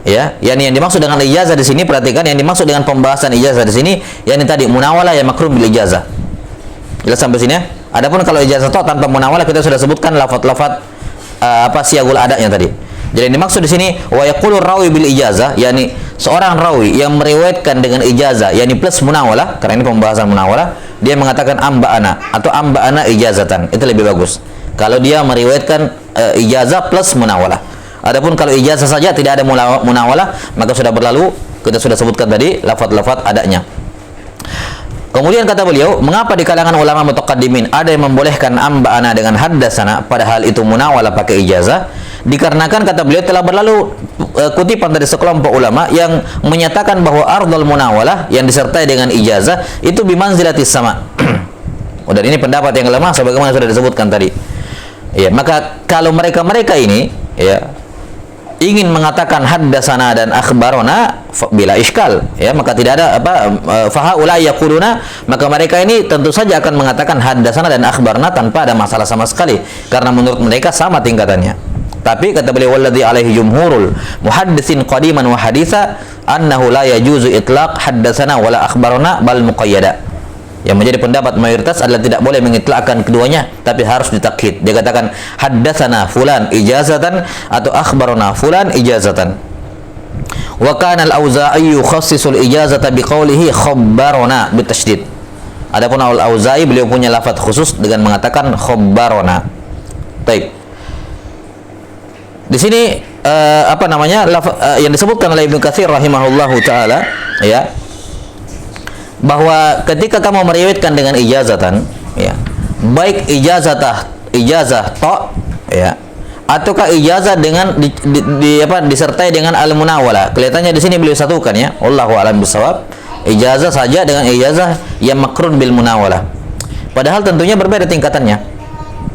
Ya, yang dimaksud dengan ijazah di sini, perhatikan yang dimaksud dengan pembahasan ijazah di sini, yang ini tadi munawalah yang makruh bil ijazah. Jelas sampai sini ya? Adapun kalau ijazah toh tanpa munawalah, kita sudah sebutkan lafaz-lafaz apa siagul adanya tadi. Jadi yang dimaksud di sini wa yaqulu rawi bil ijazah, yakni seorang rawi yang meriwayatkan dengan ijazah, yakni plus munawalah, karena ini pembahasan munawalah, dia mengatakan amba'ana atau amba'ana ijazatan. Itu lebih bagus. Kalau dia meriwayatkan ijazah plus munawalah. Adapun kalau ijazah saja tidak ada munawalah, maka sudah berlalu, kita sudah sebutkan tadi lafaz-lafaz adanya. Kemudian kata beliau, mengapa di kalangan ulama mutaqaddimin ada yang membolehkan amba'ana dengan haddatsana padahal itu munawalah pakai ijazah? Dikarenakan kata beliau telah berlalu kutipan dari sekelompok ulama yang menyatakan bahwa ardhul munawalah yang disertai dengan ijazah itu bimanzilatis sama. Dan ini pendapat yang lemah sebagaimana sudah disebutkan tadi. Ya, maka kalau mereka-mereka ini, ya, ingin mengatakan haddatsana dan akhbarona bila iskal, ya, maka tidak ada apa fahaula yaquluna, maka mereka ini tentu saja akan mengatakan haddatsana dan akhbarna tanpa ada masalah sama sekali, karena menurut mereka sama tingkatannya. Tapi kata beliau walladzi alaihi jumhurul muhadditsin qadiman wa haditsa annahu la yajuzu itlaq haddatsana wala akhbarana bal muqayyada. Yang menjadi pendapat mayoritas adalah tidak boleh mengitlakkan keduanya, tapi harus ditakhid. Dia katakan haddatsana fulan ijazatan atau akhbarana fulan ijazatan. Wa kana al-Auza'i yukhassisul ijazata biqaulihi khabbarana bitasydid. Adapun al-Auza'i beliau punya lafaz khusus dengan mengatakan khabbarana. Baik. Di sini yang disebutkan oleh Ibnu Katsir rahimahullahu taala ya, bahwa ketika kamu meriwayatkan dengan ijazatan ya, baik ijazah ta ya, ataukah ijazah dengan disertai dengan al-munawala. Kelihatannya di sini beliau satukan ya, wallahu a'lam bishawab, ijazah saja dengan ijazah yang makrun bil munawala. Padahal tentunya berbeda tingkatannya.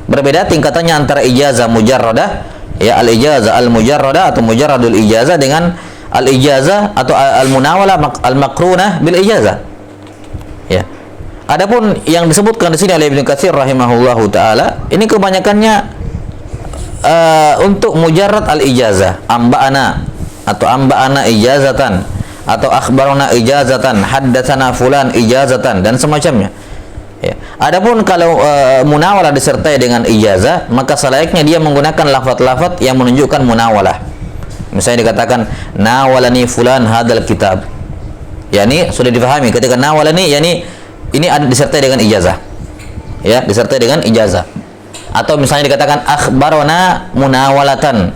Berbeda tingkatannya antara ijazah mujarradah ya, al-ijazah al-mujarradah atau mujarradul ijazah dengan al-ijazah atau al-munawala al-makrunah bil ijazah. Ya. Adapun yang disebutkan di sini oleh Ibnu Katsir rahimahullahu taala, ini kebanyakannya untuk mujarrad al-ijazah, amba'ana atau amba'ana ijazatan atau akhbarana ijazatan, haddatsana fulan ijazatan dan semacamnya. Ya. Adapun kalau munawalah disertai dengan ijazah, maka selayaknya dia menggunakan lafaz-lafaz yang menunjukkan munawalah. Misalnya dikatakan nawalani fulan hadal kitab. Yani sudah difahami ketika nawalani, yani ini ada disertai dengan ijazah. Ya, disertai dengan ijazah. Atau misalnya dikatakan akhbarana munawalatan.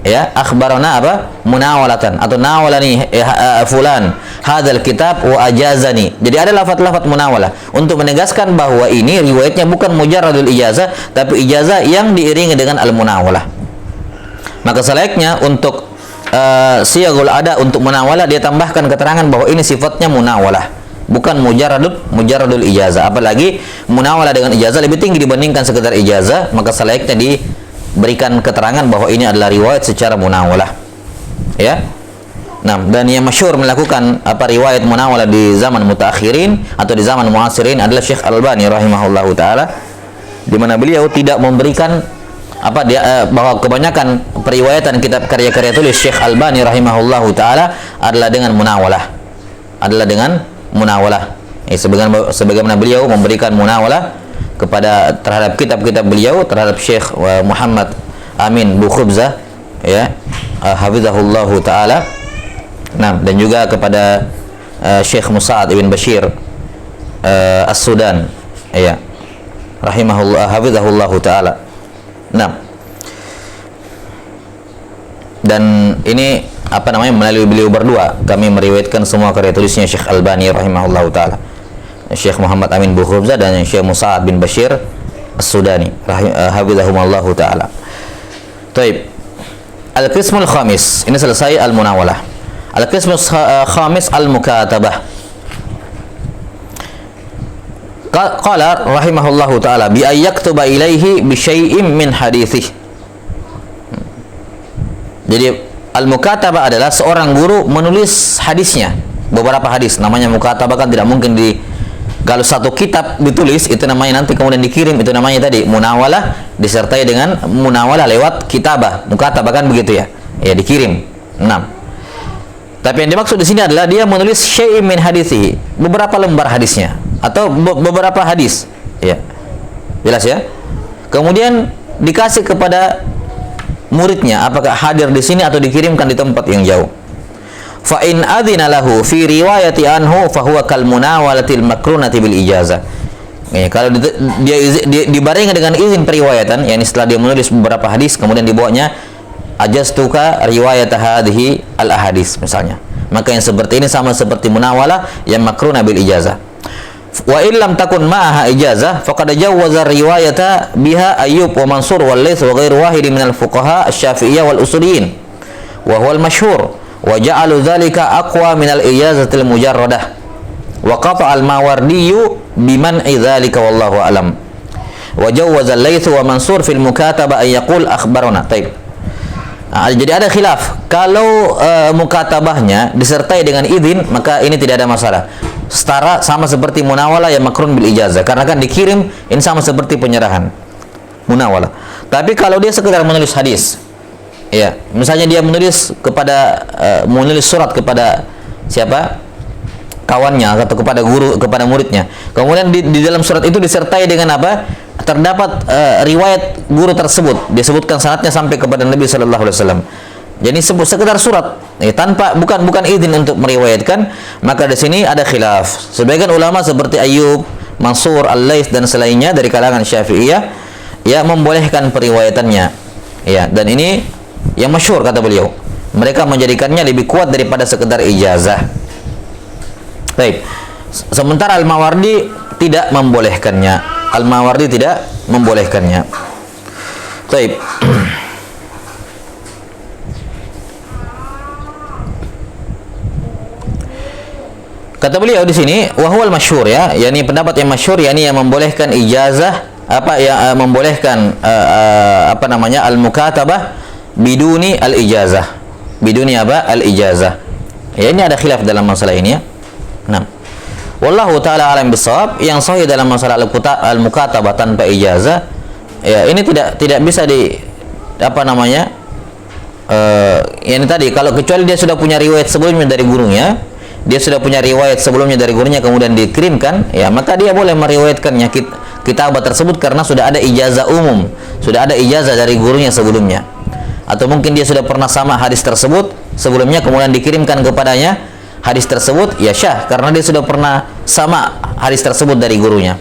Ya, akhbarana apa? Munawalatan atau nawalani fulan hadzal kitab wa ajazani. Jadi ada lafaz-lafaz munawalah untuk menegaskan bahwa ini riwayatnya bukan mujarradul ijazah, tapi ijazah yang diiringi dengan al-munawalah. Maka selayaknya untuk siyagul ada untuk munawalah dia tambahkan keterangan bahwa ini sifatnya munawalah, bukan mujarradul ijazah. Apalagi munawalah dengan ijazah lebih tinggi dibandingkan sekedar ijazah, maka selayaknya diberikan keterangan bahwa ini adalah riwayat secara munawalah. Ya. Nah, dan yang masyhur melakukan riwayat munawalah di zaman mutaakhirin atau di zaman muasirin adalah Syekh Al-Albani rahimahullahu taala, di mana beliau tidak memberikan bahwa kebanyakan periwayatan kitab karya-karya tulis Syekh Al-Albani rahimahullahu taala adalah dengan munawalah. Sebagaimana beliau memberikan munawalah terhadap kitab-kitab beliau, terhadap Syekh Muhammad Amin Bukhubzah ya, hafizahullahu taala. Nah, dan juga kepada Syekh Musa'ad ibn Bashir As-Sudan ya, rahimahullah hafizahullahu taala. Nah, dan ini melalui beliau berdua kami meriwayatkan semua karya tulisnya Syekh Albani rahimahullahu taala, Syekh Muhammad Amin Bukhubzah dan Syekh Musa'ad bin Bashir As-Sudani hafizahumullahu taala. Baik. Al-qismul khamis, ini selesai al-munawalah. Al-qismul khamis al-mukatabah. Qala rahimahullahu taala bi ayyaktuba ilaihi bi syai'in min haditsih. Jadi al-mukatabah adalah seorang guru menulis hadisnya, beberapa hadis. Namanya mukatabah kan tidak mungkin kalau satu kitab ditulis itu namanya nanti kemudian dikirim, itu namanya tadi munawalah disertai dengan munawalah lewat kitabah. Mukatabah kan begitu ya. Ya, dikirim. 6. Tapi yang dimaksud di sini adalah dia menulis syai'in min hadithihi, beberapa lembar hadisnya atau beberapa hadis. Ya. Jelas ya? Kemudian dikasih kepada muridnya, apakah hadir di sini atau dikirimkan di tempat yang jauh. Fa in adzina lahu fi riwayati anhu fa huwa kal munawalatil makrunati bil ijazah. Ya, kalau dia dibarengi dengan izin periwayatan, yakni setelah dia menulis beberapa hadis kemudian dibawanya ajaztuka riwayat hadhihi al ahadis misalnya, maka yang seperti ini sama seperti munawalah yang makrunah bil ijazah. Wa illam takun ma'aha ijazah faqad jawwaza riwayata biha Ayyub wa Mansur wal Laits wa ghairu wahid min al fuqaha asy-Syafi'iyyah wal usuliyyin wa huwa al masyhur wa ja'alu dzalika aqwa min al ijazatil mujarradah wa qata al Mawardi biman'i dzalika wallahu alam wa jawwaza al Laits wa Mansur fil mukatabah ay yaqul akhbarana. Baik. Nah, jadi ada khilaf. Kalau mukatabahnya disertai dengan izin, maka ini tidak ada masalah. Setara sama seperti munawalah yang makrun bil ijazah, karena kan dikirim, ini sama seperti penyerahan. munawalah. Tapi kalau dia sekedar menulis hadis, ya, misalnya dia menulis menulis surat kepada siapa? Kawannya atau kepada guru, kepada muridnya. Kemudian di dalam surat itu disertai dengan apa? Terdapat riwayat guru tersebut, disebutkan sanadnya sampai kepada Nabi sallallahu alaihi wasallam. Jadi sekedar surat, tanpa bukan izin untuk meriwayatkan, maka di sini ada khilaf. Sebagian ulama seperti Ayyub, Mansur, Al-Laits dan selainnya dari kalangan Syafi'iyah ya membolehkan periwayatannya. Ya, dan ini yang masyhur kata beliau. Mereka menjadikannya lebih kuat daripada sekedar ijazah. Baik. Sementara Al-Mawardi tidak membolehkannya. Al-Mawardi tidak membolehkannya. Baik. Kata beliau di sini, wahwal masyhur ya, yakni pendapat yang masyhur yakni yang membolehkan ijazah membolehkan al-mukatabah biduni al-ijazah. Biduni apa? Al-ijazah. Ya, ini ada khilaf dalam masalah ini ya. Nah, wallahu taala alam bisawab, yang sahih dalam masalah al-mukatabah tanpa ijazah, ya ini tidak bisa ini tadi kalau kecuali dia sudah punya riwayat sebelumnya dari gurunya, kemudian dikirimkan, ya maka dia boleh meriwayatkannya kitabah tersebut karena sudah ada ijazah umum, sudah ada ijazah dari gurunya sebelumnya. Atau mungkin dia sudah pernah sama hadis tersebut sebelumnya kemudian dikirimkan kepadanya hadis tersebut, ya syah karena dia sudah pernah sama hadis tersebut dari gurunya.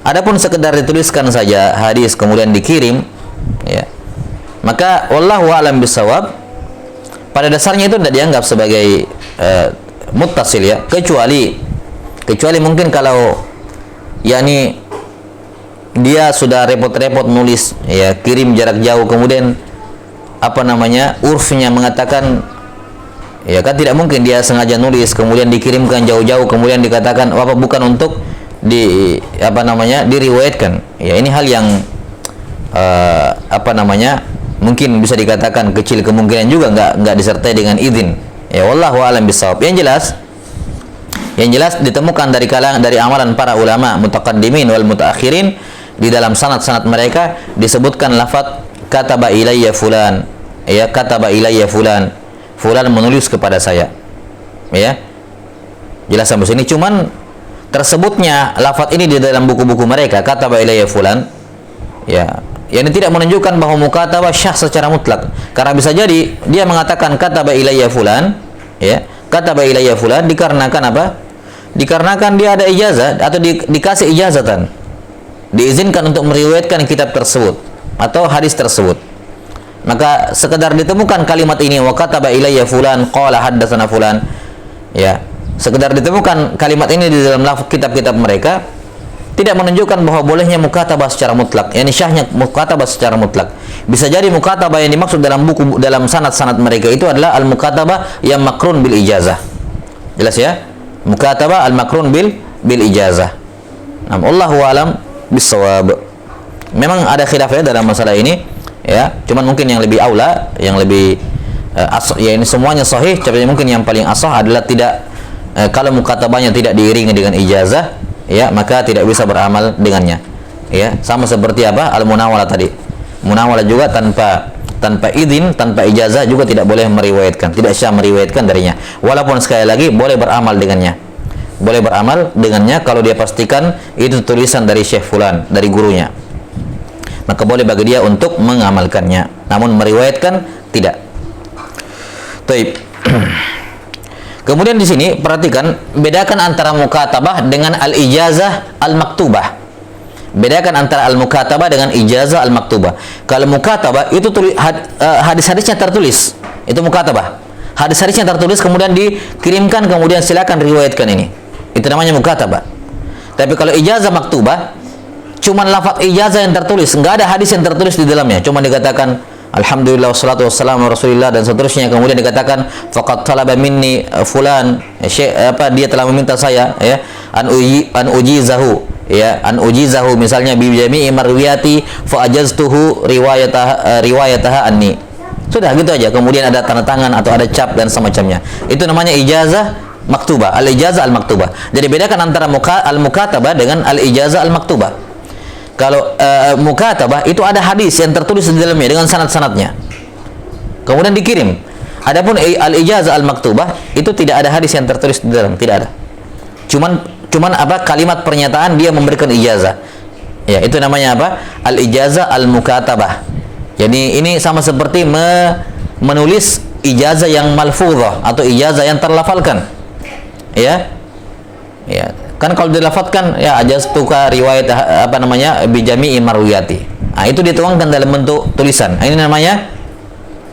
Adapun sekedar dituliskan saja hadis kemudian dikirim, ya maka wallahu a'lam bisawab, pada dasarnya itu tidak dianggap sebagai muttasil ya, kecuali mungkin kalau yakni dia sudah repot-repot nulis ya, kirim jarak jauh, kemudian urfnya mengatakan ya kan tidak mungkin dia sengaja nulis kemudian dikirimkan jauh-jauh kemudian dikatakan bukan untuk diriwayatkan. Ya ini hal yang mungkin bisa dikatakan kecil kemungkinan juga enggak disertai dengan izin. Ya wallahu a'lam bishawab. Yang jelas ditemukan dari amalan para ulama mutaqaddimin wal mutaakhirin, di dalam sanad-sanad mereka disebutkan lafaz kataba ilayya fulan. Ya, kataba ilayya fulan. Fulan menulis kepada saya. Ya. Jelas sampai sini, cuman tersebutnya lafaz ini di dalam buku-buku mereka, kataba ilayya fulan. Ya, ini tidak menunjukkan bahwa mukatabah syah secara mutlak. Karena bisa jadi dia mengatakan kataba ilayya fulan, ya, kataba ilayya fulan dikarenakan apa? Dikarenakan dia ada ijazah atau dikasih ijazatan. Diizinkan untuk meriwayatkan kitab tersebut atau hadis tersebut. Maka sekedar ditemukan kalimat ini wa kataba ilayya fulan qala haddatsana fulan, ya, sekedar ditemukan kalimat ini di dalam kitab-kitab mereka tidak menunjukkan bahwa bolehnya mukatabah secara mutlak, yakni syahnya mukatabah secara mutlak. Bisa jadi mukatabah yang dimaksud dalam sanad-sanad mereka itu adalah al-mukatabah yang makrun bil ijazah. Jelas ya? Mukatabah al-makrun bil ijazah. Nah, wallahu alam bisawab. Memang ada khilafnya dalam masalah ini, ya. Cuman mungkin yang lebih aula, yang lebih ya ini semuanya sahih, tapi mungkin yang paling asah adalah tidak kalau mukatabahnya tidak diiringi dengan ijazah, ya maka tidak bisa beramal dengannya. Ya, sama seperti al-munawalah tadi. Munawalah juga tanpa izin, tanpa ijazah juga tidak boleh meriwayatkan, tidak syah meriwayatkan darinya. Walaupun sekali lagi boleh beramal dengannya. Boleh beramal dengannya kalau dia pastikan itu tulisan dari Syekh fulan, dari gurunya. Maka boleh bagi dia untuk mengamalkannya. Namun meriwayatkan tidak. Baik. Kemudian di sini perhatikan, bedakan antara mukatabah dengan al-ijazah al-maktubah. Bedakan antara al-mukatabah dengan ijazah al-maktubah. Kalau mukatabah itu hadis-hadisnya tertulis, itu mukatabah. Hadis-hadisnya tertulis kemudian dikirimkan, kemudian silakan riwayatkan ini. Itu namanya mukatabah. Tapi kalau ijazah maktubah, cuman lafaz ijazah yang tertulis, enggak ada hadis yang tertulis di dalamnya, cuma dikatakan alhamdulillah wassalatu wassalamu rasulillah dan seterusnya, kemudian dikatakan faqad talaba minni fulan, dia telah meminta saya, ya, an ujizahu, ya, an ujizahu misalnya bi jami'i marwiyati fa ajaztuhu riwayataha anni. Sudah gitu aja, kemudian ada tanda tangan atau ada cap dan semacamnya. Itu namanya ijazah maktubah, al-ijazah al-maktubah. Jadi bedakan antara al-mukatabah dengan al-ijazah al-maktubah. Kalau mukatabah itu ada hadis yang tertulis di dalamnya dengan sanad-sanadnya. Kemudian dikirim. Adapun al-ijazah al-maktubah itu tidak ada hadis yang tertulis di dalam, tidak ada. Cuman apa kalimat pernyataan dia memberikan ijazah. Ya, itu namanya apa? Al-ijazah al-mukatabah. Jadi ini sama seperti menulis ijazah yang malfuzah atau ijazah yang terlafalkan. Ya. Ya, kan kalau dilafadzkan ya ajaztuka riwayat apa namanya bijami'i marwiyati. Nah, itu dituangkan dalam bentuk tulisan. Ini namanya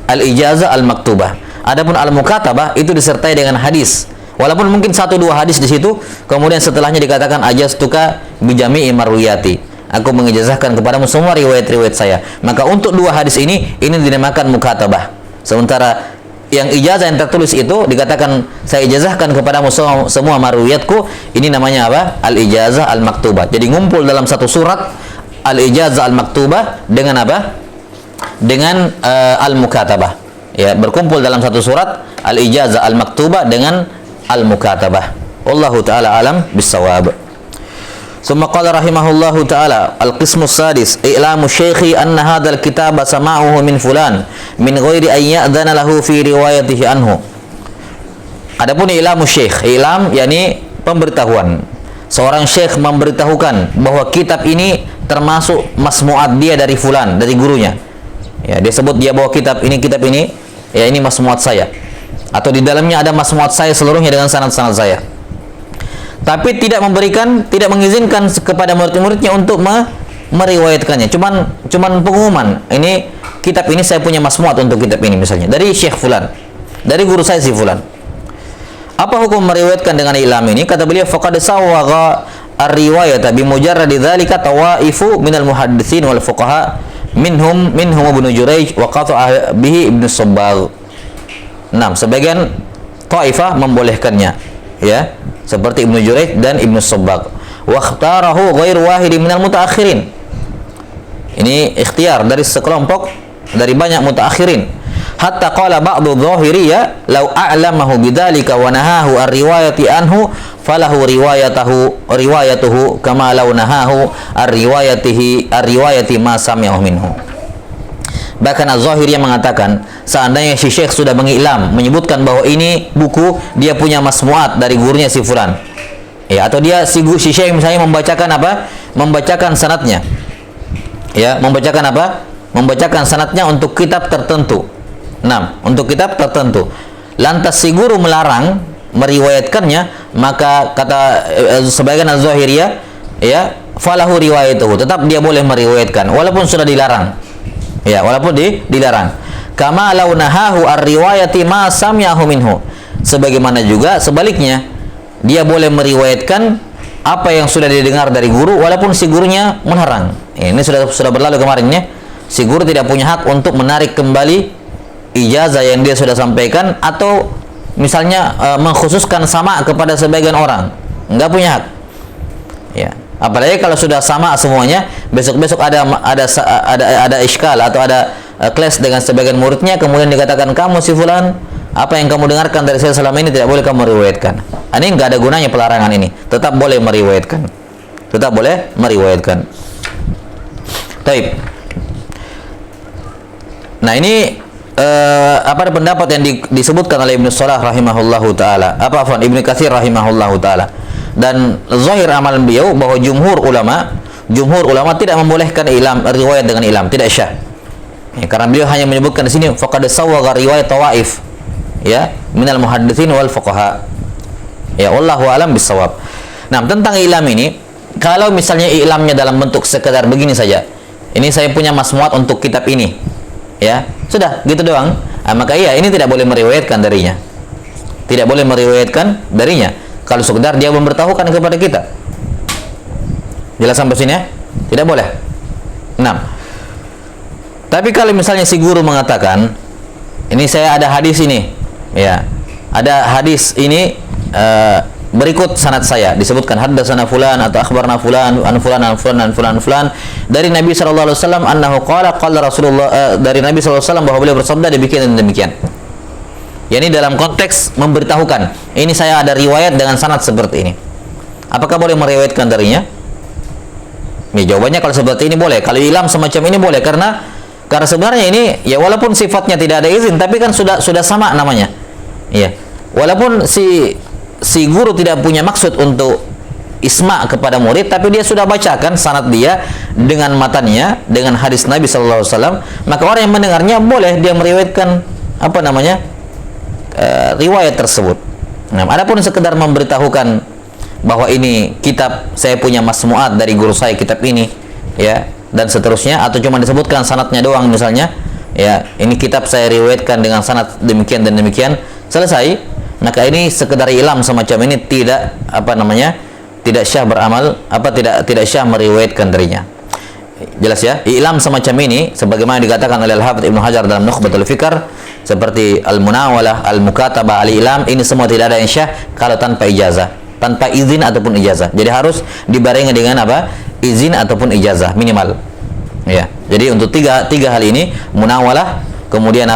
al-ijazah al-maktubah. Adapun al-mukatabah itu disertai dengan hadis. Walaupun mungkin 1-2 hadis di situ, kemudian setelahnya dikatakan ajaztuka bijami'i marwiyati. Aku mengijazahkan kepadamu semua riwayat-riwayat saya. Maka untuk 2 hadis ini dinamakan mukatabah. Sementara yang ijazah yang tertulis itu dikatakan saya ijazahkan kepadamu semua marwiyatku, ini namanya apa? Al-ijazah al-maktubah. Jadi ngumpul dalam satu surat al-ijazah al-maktubah dengan apa? Dengan al-mukatabah. Ya, berkumpul dalam satu surat al-ijazah al-maktubah dengan al-mukatabah. Wallahu taala alam bis-shawab. Summa qala rahimahullahu ta'ala al-qismu sadis i'lamu syekhi anna hadzal kitaba sama'uhu min fulan min ghairi an ya'dhana lahu fi riwayatihi anhu. Adapun i'lamu syekh, i'lam yakni pemberitahuan. Seorang syekh memberitahukan bahwa kitab ini termasuk masmu'at dia dari fulan, dari gurunya. Ya, dia sebut dia bawa kitab ini ya ini masmu'at saya. Atau di dalamnya ada masmu'at saya seluruhnya dengan sanad-sanad saya. Tapi tidak mengizinkan kepada murid-muridnya untuk meriwayatkannya. Cuman pengumuman. Ini kitab ini saya punya masmuat untuk kitab ini misalnya dari Syekh fulan, dari guru saya si fulan. Apa hukum meriwayatkan dengan ilam ini? Kata beliau, faqad sawagha ar-riwayata bi mujarradi dzalika tawaifu minal muhadditsin wal fuqaha minhum Ibnu Jurayj wa qata'a bihi Ibnu Sabbagh. 6. Sebagian taifah membolehkannya, ya. Seperti Ibnu Jurayj dan Ibnu Sabbagh. Wa ikhtarahu ghairu wahidin minal mutaakhirin. Ini ikhtiar dari sekelompok dari banyak mutaakhirin. Hatta qala ba'du dhahiriyya law a'lamahu bidzalika wa nahahu ar-riwayati anhu falahu riwayatuhu kama law nahahu ar-riwayati ma sami'ahu minhu. Bahkan Az-Zahiriyah mengatakan, seandainya si Syekh sudah mengiklam, menyebutkan bahwa ini buku dia punya masmuat dari gurunya si fulan. Ya, atau dia si Syekh misalnya membacakan apa? Membacakan sanadnya. Ya, membacakan apa? Membacakan sanadnya untuk kitab tertentu. 6. Untuk kitab tertentu. Lantas si guru melarang meriwayatkannya, maka kata sebagian Az-Zahiriyah, ya, falahu riwayatuhu, tetap dia boleh meriwayatkan walaupun sudah dilarang. Ya, walaupun dilarang. Kama law nahahu ar-riwayati ma sami'ahu minhu. Sebagaimana juga sebaliknya, dia boleh meriwayatkan apa yang sudah didengar dari guru walaupun si gurunya melarang. Ini sudah berlalu kemarin ya. Si guru tidak punya hak untuk menarik kembali ijazah yang dia sudah sampaikan atau misalnya mengkhususkan sama kepada sebagian orang. Enggak punya hak. Ya. Apalagi kalau sudah sama semuanya, besok-besok ada iskal atau ada clash dengan sebagian muridnya, kemudian dikatakan kamu si fulan, apa yang kamu dengarkan dari saya selama ini tidak boleh kamu riwayatkan. Ini enggak ada gunanya pelarangan ini. Tetap boleh meriwayatkan. Tetap boleh meriwayatkan. Taib. Nah, ini apa pendapat yang disebutkan oleh Ibnu Shalah rahimahullahu taala. Ibnu Katsir rahimahullahu taala. Dan zahir amal beliau bahwa jumhur ulama tidak membolehkan riwayat dengan ilam, tidak syah. Ya, karena beliau hanya menyebutkan di sini faqad sawagha riwayat tawaif, ya, minal muhadditsin wal fuqaha. Ya, wallahu alam bisawab. Nah, tentang ilam ini, kalau misalnya ilamnya dalam bentuk sekedar begini saja. Ini saya punya masmuat untuk kitab ini. Ya, sudah, gitu doang. Maka iya, ini tidak boleh meriwayatkan darinya. Tidak boleh meriwayatkan darinya. Kalau sekedar dia memberitahukan kepada kita. Jelas sampai sini ya? Tidak boleh. 6. Tapi kalau misalnya si guru mengatakan, ini saya ada hadis ini, ya, ada hadis ini berikut sanad saya, disebutkan haddatsana fulan atau akhbarna fulan an fulan an fulan an fulan fulan dari Nabi sallallahu alaihi wasallam annahu qala Rasulullah, dari Nabi sallallahu alaihi wasallam bahwa beliau bersabda demikian dan demikian. Ya, ini dalam konteks memberitahukan, ini saya ada riwayat dengan sanad seperti ini. Apakah boleh meriwayatkan darinya? Ya, jawabannya kalau seperti ini boleh. Kalau ilam semacam ini boleh karena sebenarnya ini ya walaupun sifatnya tidak ada izin tapi kan sudah sama namanya. Ya. Walaupun si guru tidak punya maksud untuk isma kepada murid tapi dia sudah bacakan sanad dia dengan matanya dengan hadis Nabi sallallahu alaihi wasallam, maka orang yang mendengarnya boleh dia meriwayatkan riwayat tersebut. Nah, adapun sekedar memberitahukan bahwa ini kitab saya punya masmuat dari guru saya kitab ini ya dan seterusnya, atau cuma disebutkan sanadnya doang misalnya ya ini kitab saya riwayatkan dengan sanad demikian dan demikian, selesai, maka ini sekedar ilam semacam ini tidak tidak syah beramal tidak syah meriwayatkan darinya. Jelas ya, ilam semacam ini sebagaimana dikatakan oleh Al-Hafidz Ibnu Hajar dalam Nukhbatul Fikr seperti al-munawalah, al-mukatabah, al-ilam, ini semua tidak ada yang syah kalau tanpa ijazah, tanpa izin ataupun ijazah. Jadi harus dibarengi dengan izin ataupun ijazah minimal. Ya. Jadi untuk tiga hal ini, munawalah, kemudian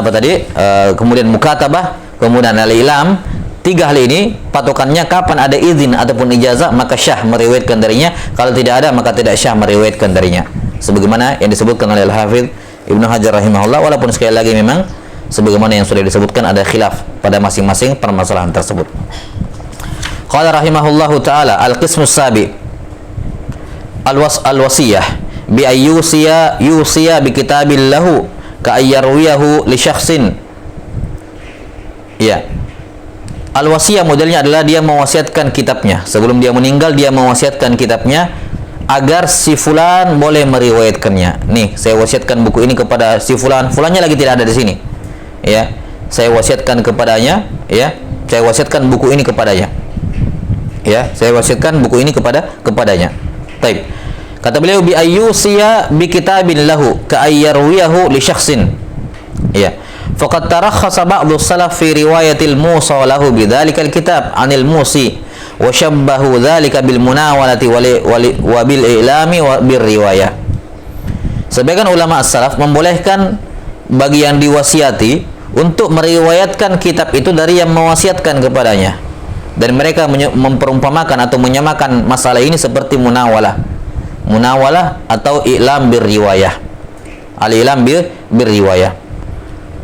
kemudian mukatabah, kemudian al-ilam, tiga hal ini patokannya kapan ada izin ataupun ijazah maka syah meriwayatkan darinya, kalau tidak ada maka tidak syah meriwayatkan darinya. Sebagaimana yang disebutkan oleh Al-Hafidz Ibnu Hajar rahimahullah, walaupun sekali lagi memang sebagaimana yang sudah disebutkan ada khilaf pada masing-masing permasalahan tersebut. Qala rahimahullahu taala al-qismus sabi al-wasiyah bi ayyusiya bi kitabillahu ka ayyarwiyahu li syakhsin. Ya. Al-wasiyah modelnya adalah dia mewasiatkan kitabnya. Sebelum dia meninggal dia mewasiatkan kitabnya agar si fulan boleh meriwayatkannya. Nih, saya wasiatkan buku ini kepada si fulan. Fulannya lagi tidak ada di sini. Ya. Saya wasiatkan kepadanya, ya. Saya wasiatkan buku ini kepadanya. Ya, saya wasiatkan buku ini kepadanya. Baik. Kata beliau bi ayyusiya bi kitabin lahu ka ayyarwiyahu li syakhsin. Ya. Faqad tarakhasa ba'dhu salaf fi riwayatil musa lahu bidzalikal kitab 'anil musi wa syabbahu dzalika bil munawalati wa bil i'lami wa bir riwayah. Sebagian ulama as-salaf membolehkan bagi yang diwasiati untuk meriwayatkan kitab itu dari yang mewasiatkan kepadanya, dan mereka memperumpamakan atau menyamakan masalah ini seperti munawalah atau i'lam bir riwayah, al-i'lam bir riwayah.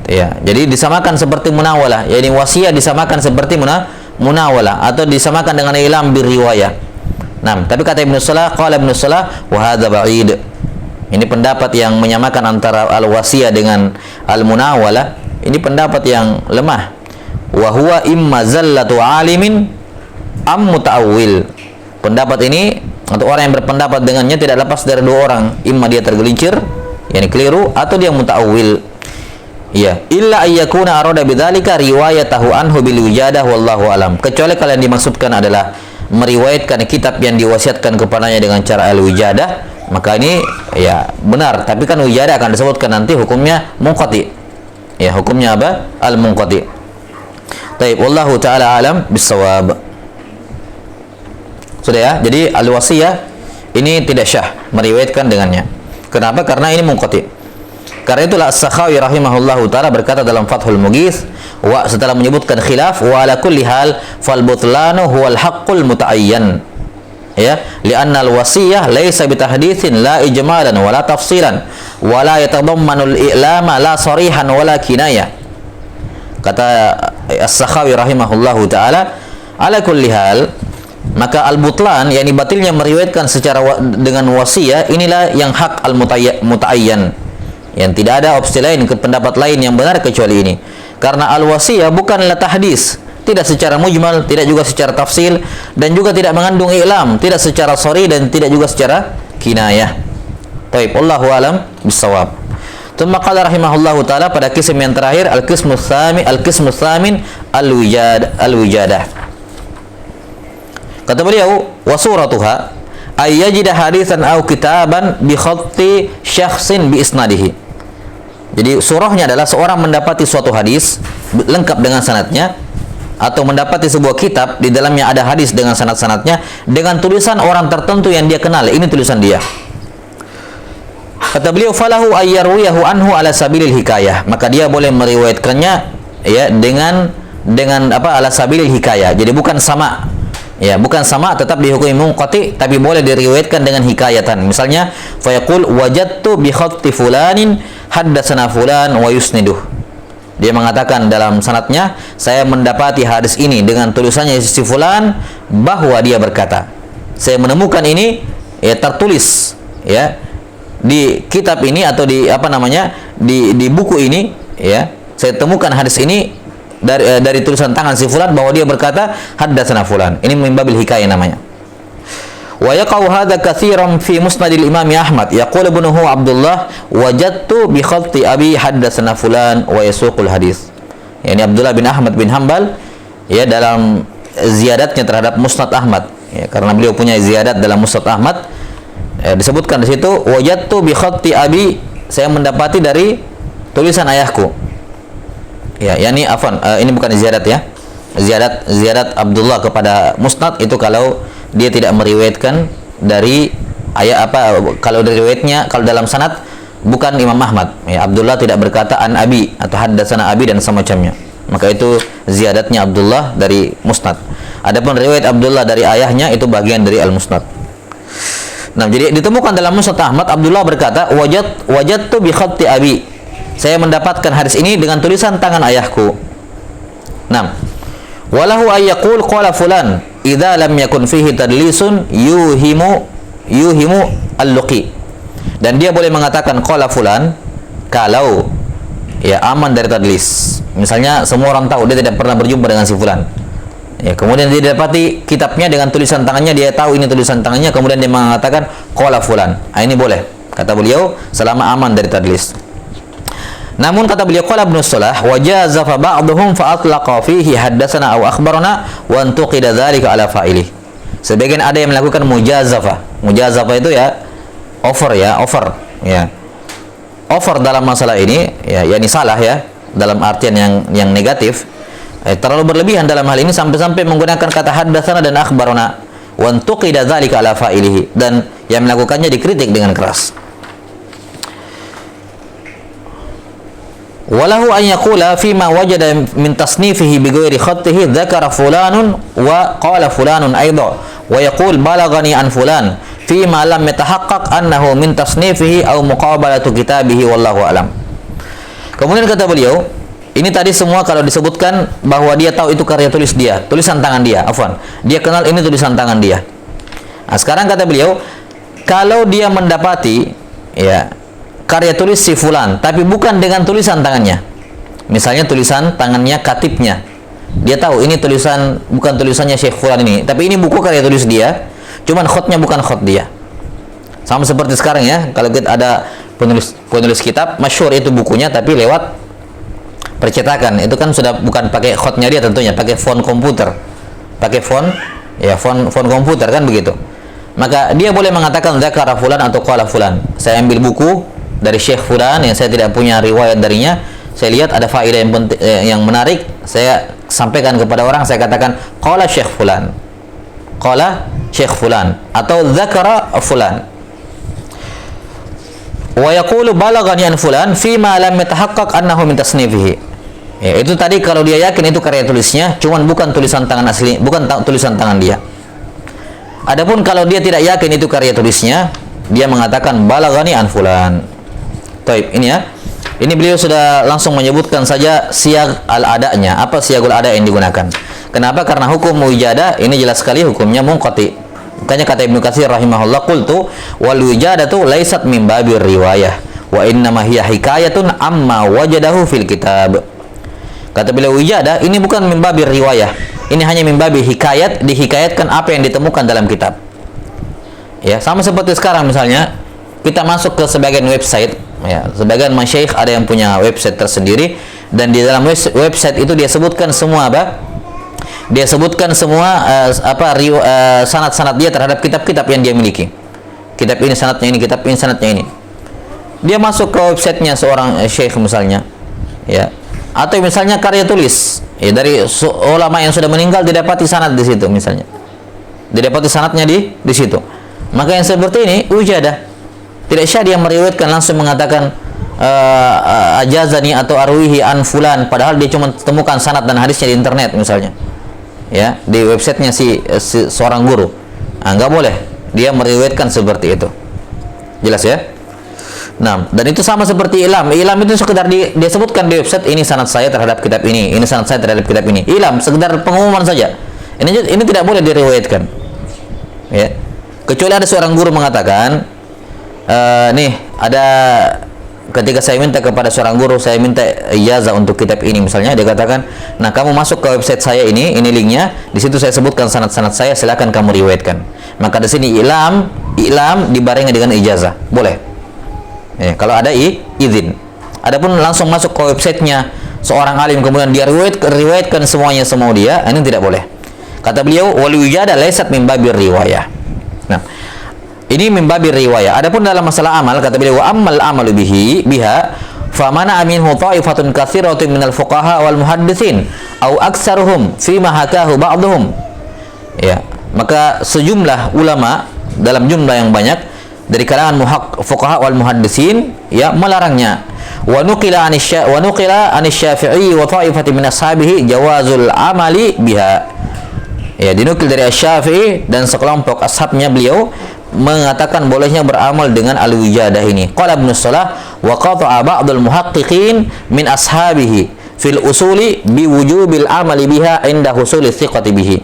Ya, jadi disamakan seperti munawalah, yakni wasiat disamakan seperti munawalah atau disamakan dengan i'lam bir riwayah. Nah, tapi kata Ibnu Salah, qala Ibnu Salah wa hadza ba'id. Ini pendapat yang menyamakan antara al-wasiyah dengan al-munawalah, ini pendapat yang lemah. Wa huwa imma zallatu alimin am muta'awwil. Pendapat ini untuk orang yang berpendapat dengannya tidak lepas dari dua orang, imma dia tergelincir, yakni keliru, atau dia muta'awwil. Ya, illa ayyakuna arada bidzalika riwayatahu anhu bil wijadah wallahu alam. Kecuali kalian dimaksudkan adalah meriwayatkan kitab yang diwasiatkan kepadanya dengan cara al-wijadah, maka ini ya benar, tapi kan wijadah akan disebutkan nanti hukumnya munqati. Ya, hukumnya apa? Al-munqati. Baik, wallahu taala alam bisawab. Sudah ya. Jadi al-wasiyah ini tidak syah meriwayatkan dengannya. Kenapa? Karena ini munqati. Karena itulah As-Sakhawi rahimahullahu taala berkata dalam Fathul Mughith, setelah menyebutkan khilaf, wa ala kulli hal fal butlanu huwal haqqul mutaayyan. Ya, li'anna al-wasiyah laysa bitahditsin la ijmalan wala tafsilan wala yatadammanu al-i'lama la sarihan wala kinayah. Kata As-Sakhawi rahimahullahu taala, ala kulli hal, maka al-butlan yakni batilnya meriwayatkan secara dengan wasiyah inilah yang hak al-mutaayyan, yang tidak ada opsi lain ke pendapat lain yang benar kecuali ini. Karena al-wasiyah bukanlah tahdis, tidak secara mujmal, tidak juga secara tafsil, dan juga tidak mengandung i'lam, tidak secara sori dan tidak juga secara kinayah. Baik, wallahu alam bisawab. Tsumma qala rahimahullahu taala pada kism yang terakhir, al-qismus tsamin al-wijadah. Kata beliau, wa suratuha ay yajida haditsan aw kitaban bi khatti syakhsin bi isnadihi. Jadi surahnya adalah seorang mendapati suatu hadis lengkap dengan sanadnya, atau mendapati sebuah kitab di dalamnya ada hadis dengan sanad-sanadnya dengan tulisan orang tertentu yang dia kenal. Ini tulisan dia. Kata beliau, falahu ayyarwiyahu anhu ala sabilil hikayah. Maka dia boleh meriwayatkannya ya dengan ala sabilil hikayah. Jadi bukan sama Ya, bukan sama, tetap dihukumi munqati, tapi boleh diriwayatkan dengan hikayatan. Misalnya, fayaqul wajadtu bi khatti fulanin haddatsana fulan wa yusniduh. Dia mengatakan dalam sanadnya, saya mendapati hadis ini dengan tulisannya si fulan bahwa dia berkata. Saya menemukan ini ya tertulis ya di kitab ini atau di apa namanya? Di buku ini ya. Saya temukan hadis ini dari tulisan tangan si fulan bahwa dia berkata haddatsana fulan. Ini min babil hikayah namanya. Wa yaqau hadza katsiran fi musnadil Imam Ahmad. Yaqulu ibnuhu Abdullah wajadtu bi khatti abi haddatsana fulan wa yasuqul hadis. Yani Abdullah bin Ahmad bin Hanbal ya dalam ziyadatnya terhadap Musnad Ahmad ya, karena beliau punya ziyadat dalam Musnad Ahmad disebutkan di situ wajadtu bi khatti abi, saya mendapati dari tulisan ayahku. Ya, yakni afwan, ini bukan ziyadat ya. Ziyadat Abdullah kepada Musnad itu kalau dia tidak meriwayatkan dari ayat apa, kalau dari riwayatnya, kalau dalam sanad bukan Imam Ahmad. Ya, Abdullah tidak berkata an abi atau haddatsana abi dan semacamnya. Maka itu ziyadatnya Abdullah dari Musnad. Adapun riwayat Abdullah dari ayahnya itu bagian dari Al-Musnad. Nah, jadi ditemukan dalam Musnad Ahmad Abdullah berkata wajadtu bi khatti abi. Saya mendapatkan hadis ini dengan tulisan tangan ayahku. Nah, walahu ayyaqul qala fulan idza lam yakun fihi tadlisun yuhimu al-luqi. Dan dia boleh mengatakan qala fulan kalau ya aman dari tadlis. Misalnya semua orang tahu dia tidak pernah berjumpa dengan si fulan. Ya, kemudian dia dapati kitabnya dengan tulisan tangannya, dia tahu ini tulisan tangannya, kemudian dia mengatakan qala fulan. Ah, ini boleh. Kata beliau selama aman dari tadlis. Namun kata beliau qala Ibnu Salah wajaza fa ba'dhum fa atlaqa fihi haddatsana aw akhbarana wa antuqida dzalika ala fa'ilih. Sebagian ada yang melakukan mujazafa. Mujazafa itu ya over ya. Over dalam masalah ini ya yakni salah ya dalam artian yang negatif. Terlalu berlebihan dalam hal ini sampai-sampai menggunakan kata haddatsana dan akhbarana wa antuqida dzalika ala fa'ilih, dan yang melakukannya dikritik dengan keras. Walahu an yaqula fima wajada min tasnifihi bi ghairi khattihi dzakara fulanun wa qala fulanun aidha wa yaqul balagani an fulan fima lam yatahaqqaq annahu min tasnifihi aw muqabalatu kitabihi wallahu alam. Kemudian kata beliau, ini tadi semua kalau disebutkan bahwa dia tahu itu karya tulis dia, tulisan tangan dia, afwan. Dia kenal ini tulisan tangan dia. Nah, sekarang kata beliau, kalau dia mendapati ya karya tulis si fulan, tapi bukan dengan tulisan tangannya. Misalnya tulisan tangannya katibnya. Dia tahu ini tulisan, bukan tulisannya Syekh fulan ini, tapi ini buku karya tulis dia, cuman khotnya bukan khot dia. Sama seperti sekarang ya, kalau kita ada penulis kitab, masyhur itu bukunya tapi lewat percetakan. Itu kan sudah bukan pakai khotnya dia tentunya, pakai font komputer. Pakai font komputer kan begitu. Maka dia boleh mengatakan dzakara fulan atau qala fulan. Saya ambil buku dari Syekh fulan yang saya tidak punya riwayat darinya, saya lihat ada faedah yang penting, yang menarik, saya sampaikan kepada orang, saya katakan qala Syekh fulan, qala Syekh fulan atau dzakara fulan, wa yaqulu balagani an fulan fima lam yatahaqqaq annahu min tasnifihi. Ya, itu tadi kalau dia yakin itu karya tulisnya, cuman bukan tulisan tangan asli, bukan tulisan tangan dia. Adapun kalau dia tidak yakin itu karya tulisnya, dia mengatakan balagani an fulan. Taib, ini ya. Ini beliau sudah langsung menyebutkan saja siag al-ada'nya. Apa siagul ada yang digunakan? Kenapa? Karena hukum wijadah ini jelas sekali hukumnya munqati. Makanya kata Ibnu Katsir rahimahullah, qultu wal wijadatu laysat min babir riwayah wa innama hiya hikayatun amma wajadahu fil kitab. Kata beliau wijadah ini bukan min babir riwayah. Ini hanya min babir hikayat, dihikayatkan apa yang ditemukan dalam kitab. Ya, sama seperti sekarang misalnya kita masuk ke sebagian website, ya, sebagian masyaikh ada yang punya website tersendiri, dan di dalam website itu dia sebutkan semua apa? Dia sebutkan semua sanad-sanad dia terhadap kitab-kitab yang dia miliki. Kitab ini sanadnya ini, kitab ini sanadnya ini. Dia masuk ke websitenya seorang syekh misalnya, ya, atau misalnya karya tulis, ya, dari ulama yang sudah meninggal didapati sanad di situ misalnya, didapati sanadnya di situ. Maka yang seperti ini ujadah. Tidak syah dia meriwayatkan langsung mengatakan ajazani atau arwihi an fulan, padahal dia cuma temukan sanad dan hadisnya di internet misalnya. ya, di websitenya si seorang guru. Nggak boleh dia meriwayatkan seperti itu. Jelas ya? Nah, dan itu sama seperti ilam. Ilam itu sekedar dia sebutkan di website, ini sanad saya terhadap kitab ini sanad saya terhadap kitab ini. Ilam sekedar pengumuman saja. Ini tidak boleh diriwayatkan. Ya. Kecuali ada seorang guru mengatakan, nih ada ketika saya minta kepada seorang guru, saya minta ijazah untuk kitab ini misalnya, dia katakan, nah kamu masuk ke website saya ini linknya, di situ saya sebutkan sanad-sanad saya, silakan kamu riwayatkan. Maka di sini ilam dibarengi dengan ijazah, boleh. Ya, kalau ada izin. Adapun langsung masuk ke websitenya seorang alim kemudian dia riwayatkan semuanya semua dia, ini tidak boleh. Kata beliau, wal wijadah laysat min babir riwayah. Nah, ini min babir riwayah. Adapun dalam masalah amal, kata beliau, wa ammal amalu biha famana minhu ta'ifatun katsiratun minal fuqaha wal muhadditsin au aktsaruhum fi ma hakahu ba'dhum. Ya, maka sejumlah ulama dalam jumlah yang banyak dari kalangan fuqaha wal muhaddisin ya melarangnya. Wa nuqila anis Syafi'i wa ta'ifati min ashabihi jawazul amali biha. Ya, dinukil dari Asy-Syafi'i dan sekelompok ashabnya beliau mengatakan bolehnya beramal dengan al-wijadah ini. Qala Ibnu Shalah wa qata'a ba'dul muhaqqiqin min ashabihi fil usuli bi wujubil amali biha inda husuli thiqati bihi.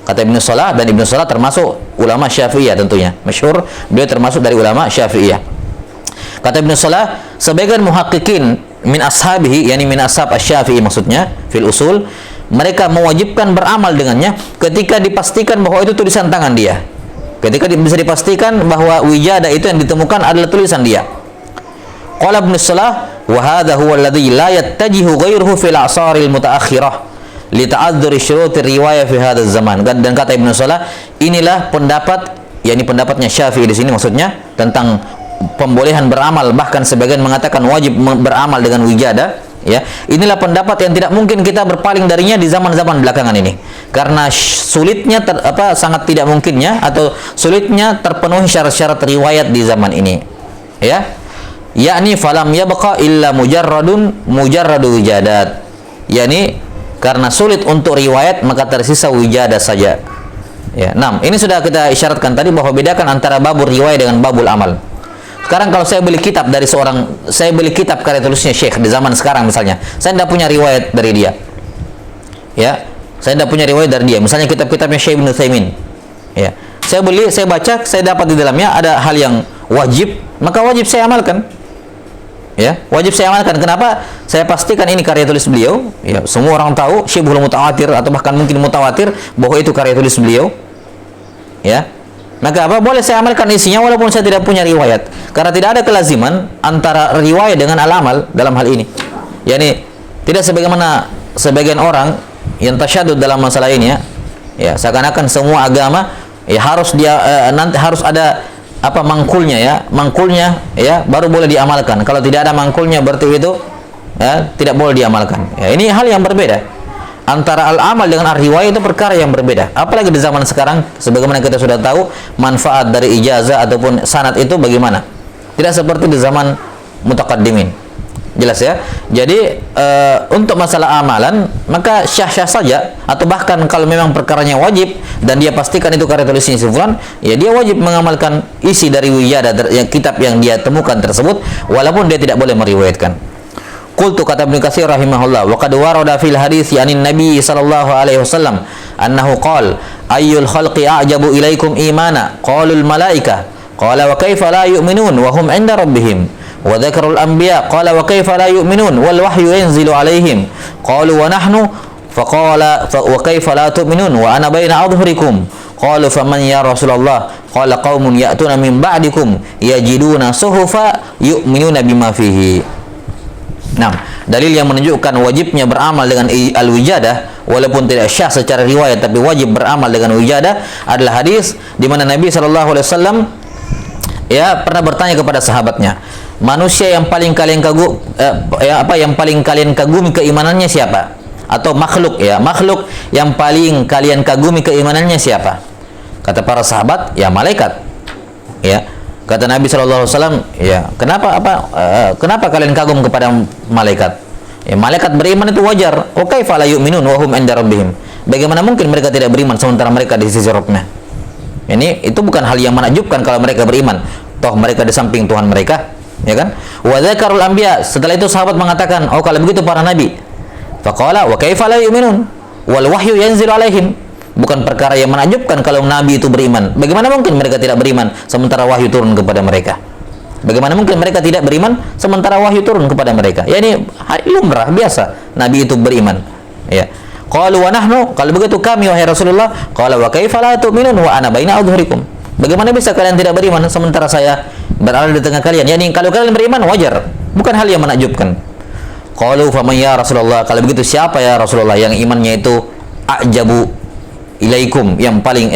Kata Ibnu Shalah, dan Ibnu Shalah termasuk ulama Syafi'iyah tentunya. Masyhur, beliau termasuk dari ulama Syafi'iyah. Kata Ibnu Shalah, sebagian muhaqqiqin min ashabihi, yakni min ashab Asy-Syafi'i maksudnya, fil usul, mereka mewajibkan beramal dengannya ketika dipastikan bahwa itu tulisan tangan dia. Ketika bisa dipastikan bahwa wijadah itu yang ditemukan adalah tulisan dia. Qala Ibnu Shalah, wa hadha huwa alladhi la yattajihu ghairuhu fil a'saril mutaakhirah li ta'adzuri syurutir riwayah fi hadzal zaman. Dan kata Ibnu Shalah, inilah pendapat, yakni pendapatnya Syafi'i di sini maksudnya tentang pembolehan beramal, bahkan sebagian mengatakan wajib beramal dengan wijadah, ya. Inilah pendapat yang tidak mungkin kita berpaling darinya di zaman-zaman belakangan ini. Karena sulitnya sangat tidak mungkinnya atau sulitnya terpenuhi syarat-syarat riwayat di zaman ini. Ya. Yakni falam yabqa illa mujarradu wijadat. Yakni karena sulit untuk riwayat maka tersisa wijadah saja. Ya, 6. Ini sudah kita isyaratkan tadi bahwa bedakan antara babul riwayat dengan babul amal. Sekarang kalau saya beli kitab dari saya beli kitab karya tulisnya Syekh di zaman sekarang misalnya, saya tidak punya riwayat dari dia. Ya, saya tidak punya riwayat dari dia. Misalnya kitab-kitabnya Syekh Ibnu Utsaimin. Ya, saya beli, saya baca, saya dapat di dalamnya ada hal yang wajib, maka wajib saya amalkan. Ya, wajib saya amalkan. Kenapa? Saya pastikan ini karya tulis beliau. Ya, semua orang tahu, syibhul mutawatir atau bahkan mungkin mutawatir bahwa itu karya tulis beliau. Ya. Maka apa? Boleh saya amalkan isinya walaupun saya tidak punya riwayat. Karena tidak ada kelaziman antara riwayat dengan al-amal dalam hal ini. Yani tidak sebagaimana sebagian orang yang tasyadud dalam masalah ini ya. Ya, seakan-akan semua agama ya harus nanti harus ada mangkulnya ya baru boleh diamalkan. Kalau tidak ada mangkulnya berarti itu ya tidak boleh diamalkan. Ya, ini hal yang berbeda antara al-amal dengan ar-riwayah, itu perkara yang berbeda. Apalagi di zaman sekarang, sebagaimana kita sudah tahu manfaat dari ijazah ataupun sanad itu bagaimana. Tidak seperti di zaman mutaqaddimin. Jelas ya. Jadi untuk masalah amalan maka syah-syah saja, atau bahkan kalau memang perkaranya wajib dan dia pastikan itu karya tulisnya si fulan, ya dia wajib mengamalkan isi dari wijadah kitab yang dia temukan tersebut walaupun dia tidak boleh meriwayatkan. Qultu, kata Ibnu Katsir rahimahullah, wa qad warada fil hadits anin nabi sallallahu alaihi wasallam annahu qala ayyul khalqi a'jabu ilaikum imana qalul malaikah qala wa kaifa la yu'minun wa hum 'inda rabbihim wa dzakarul anbiya qala wa kaifa la yu'minun wal wahyu yanzilu alaihim qalu wa nahnu faqala wa kaifa la tu'minun wa ana baina adhhurikum qalu faman ya Rasulullah qala qaumun ya'tuna min ba'dikum yajiduna suhufa yu'minuna bima fihi. Nah, dalil yang menunjukkan wajibnya beramal dengan al-wijadah walaupun tidak syah secara riwayat tapi wajib beramal dengan wijadah adalah hadis di mana Nabi sallallahu alaihi wasallam ya pernah bertanya kepada sahabatnya, manusia yang paling kalian kagumi keimanannya siapa? Atau makhluk yang paling kalian kagumi keimanannya siapa? Kata para sahabat, ya malaikat. Ya. Kata Nabi SAW, ya kenapa kalian kagum kepada malaikat? Ya, malaikat beriman itu wajar. Kaifa la yu'minun wa hum 'inda rabbihim. Bagaimana mungkin mereka tidak beriman sementara mereka di sisi Rabbnya? Ini itu bukan hal yang menakjubkan kalau mereka beriman. Toh mereka di samping Tuhan mereka, ya kan? Wa dzakarul anbiya. Setelah itu sahabat mengatakan, "Oh, kalau begitu para nabi." Faqala wa kaifa la yu'minun wal wahyu yanzilu alaihim. Bukan perkara yang menakjubkan kalau nabi itu beriman. Bagaimana mungkin mereka tidak beriman sementara wahyu turun kepada mereka? Bagaimana mungkin mereka tidak beriman sementara wahyu turun kepada mereka? Ya ini lumrah biasa nabi itu beriman. Ya. Qalu wa nahnu, kalau begitu kami wahai Rasulullah. Qala wa kaifa la tu'minun wa ana baina adhhurikum. Bagaimana bisa kalian tidak beriman sementara saya berada di tengah kalian? Yani kalau kalian beriman wajar, bukan hal yang menakjubkan. Qalu faman ya Rasulullah, kalau begitu siapa ya Rasulullah yang imannya itu ajabu ilaikum, yang paling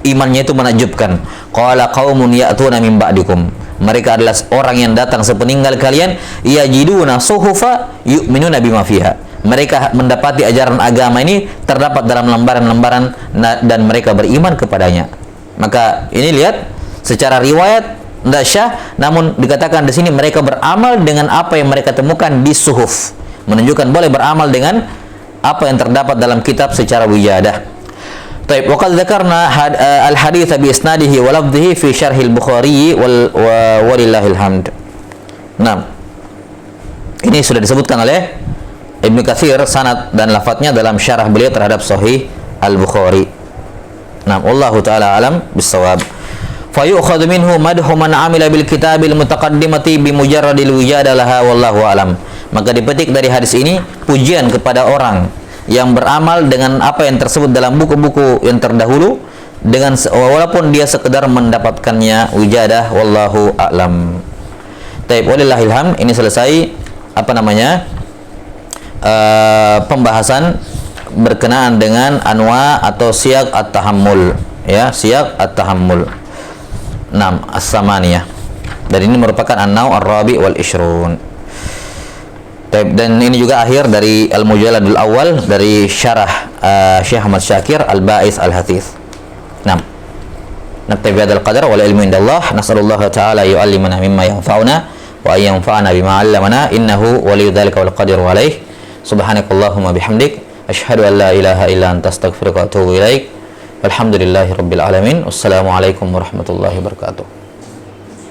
imannya itu menakjubkan? Qala qaumun ya'tuna min ba'dikum, mereka adalah orang yang datang sepeninggal kalian, yajiduna suhufa yu'minuna bima fiha, mereka mendapati ajaran agama ini terdapat dalam lembaran-lembaran dan mereka beriman kepadanya. Maka ini lihat secara riwayat tidak syah, namun dikatakan di sini mereka beramal dengan apa yang mereka temukan di suhuf, menunjukkan boleh beramal dengan apa yang terdapat dalam kitab secara wijadah. Taib, waqad dzakarna al-hadits bi isnadihi wa lafdhihi fi syarh al-Bukhari walillahil hamd. Nah, ini sudah disebutkan oleh Ibnu Katsir sanad dan lafadznya dalam syarah beliau terhadap Sahih Al-Bukhari. Nah, wallahu taala alam bissawab. Fa yu'khadhu minhu madhu man 'amila bil kitabil mutaqaddimati bi mujarradil wijada laha wallahu alam. Maka dipetik dari hadis ini pujian kepada orang yang beramal dengan apa yang tersebut dalam buku-buku yang terdahulu, dengan walaupun dia sekedar mendapatkannya wijadah, wallahu a'lam. Taib, walillahil hamd. Ini selesai pembahasan berkenaan dengan anwa atau siyaq at-tahammul, ya, siyaq at-tahammul. 6 as-samaniyah. Dan ini merupakan an-naw' ar-rabi' wal 20. Dan ini juga akhir dari Al-Mujalladul Awal dari syarah Syekh Ahmad Syakir Al-Ba'is Al-Hathith. Nah, naktabi hadzal qadar wal ilmu indallah. Nas'alullah ta'ala yu'allimana mimma yanfa'una wa yanfa'ana bima 'allamana innahu waliyyu dzalika wal qadiru alaih. Subhanakallahumma bihamdik asyhadu an la ilaha illa anta astaghfiruka wa atubu ilaik. Walhamdulillahirabbil alamin. Wassalamualaikum warahmatullahi wabarakatuh.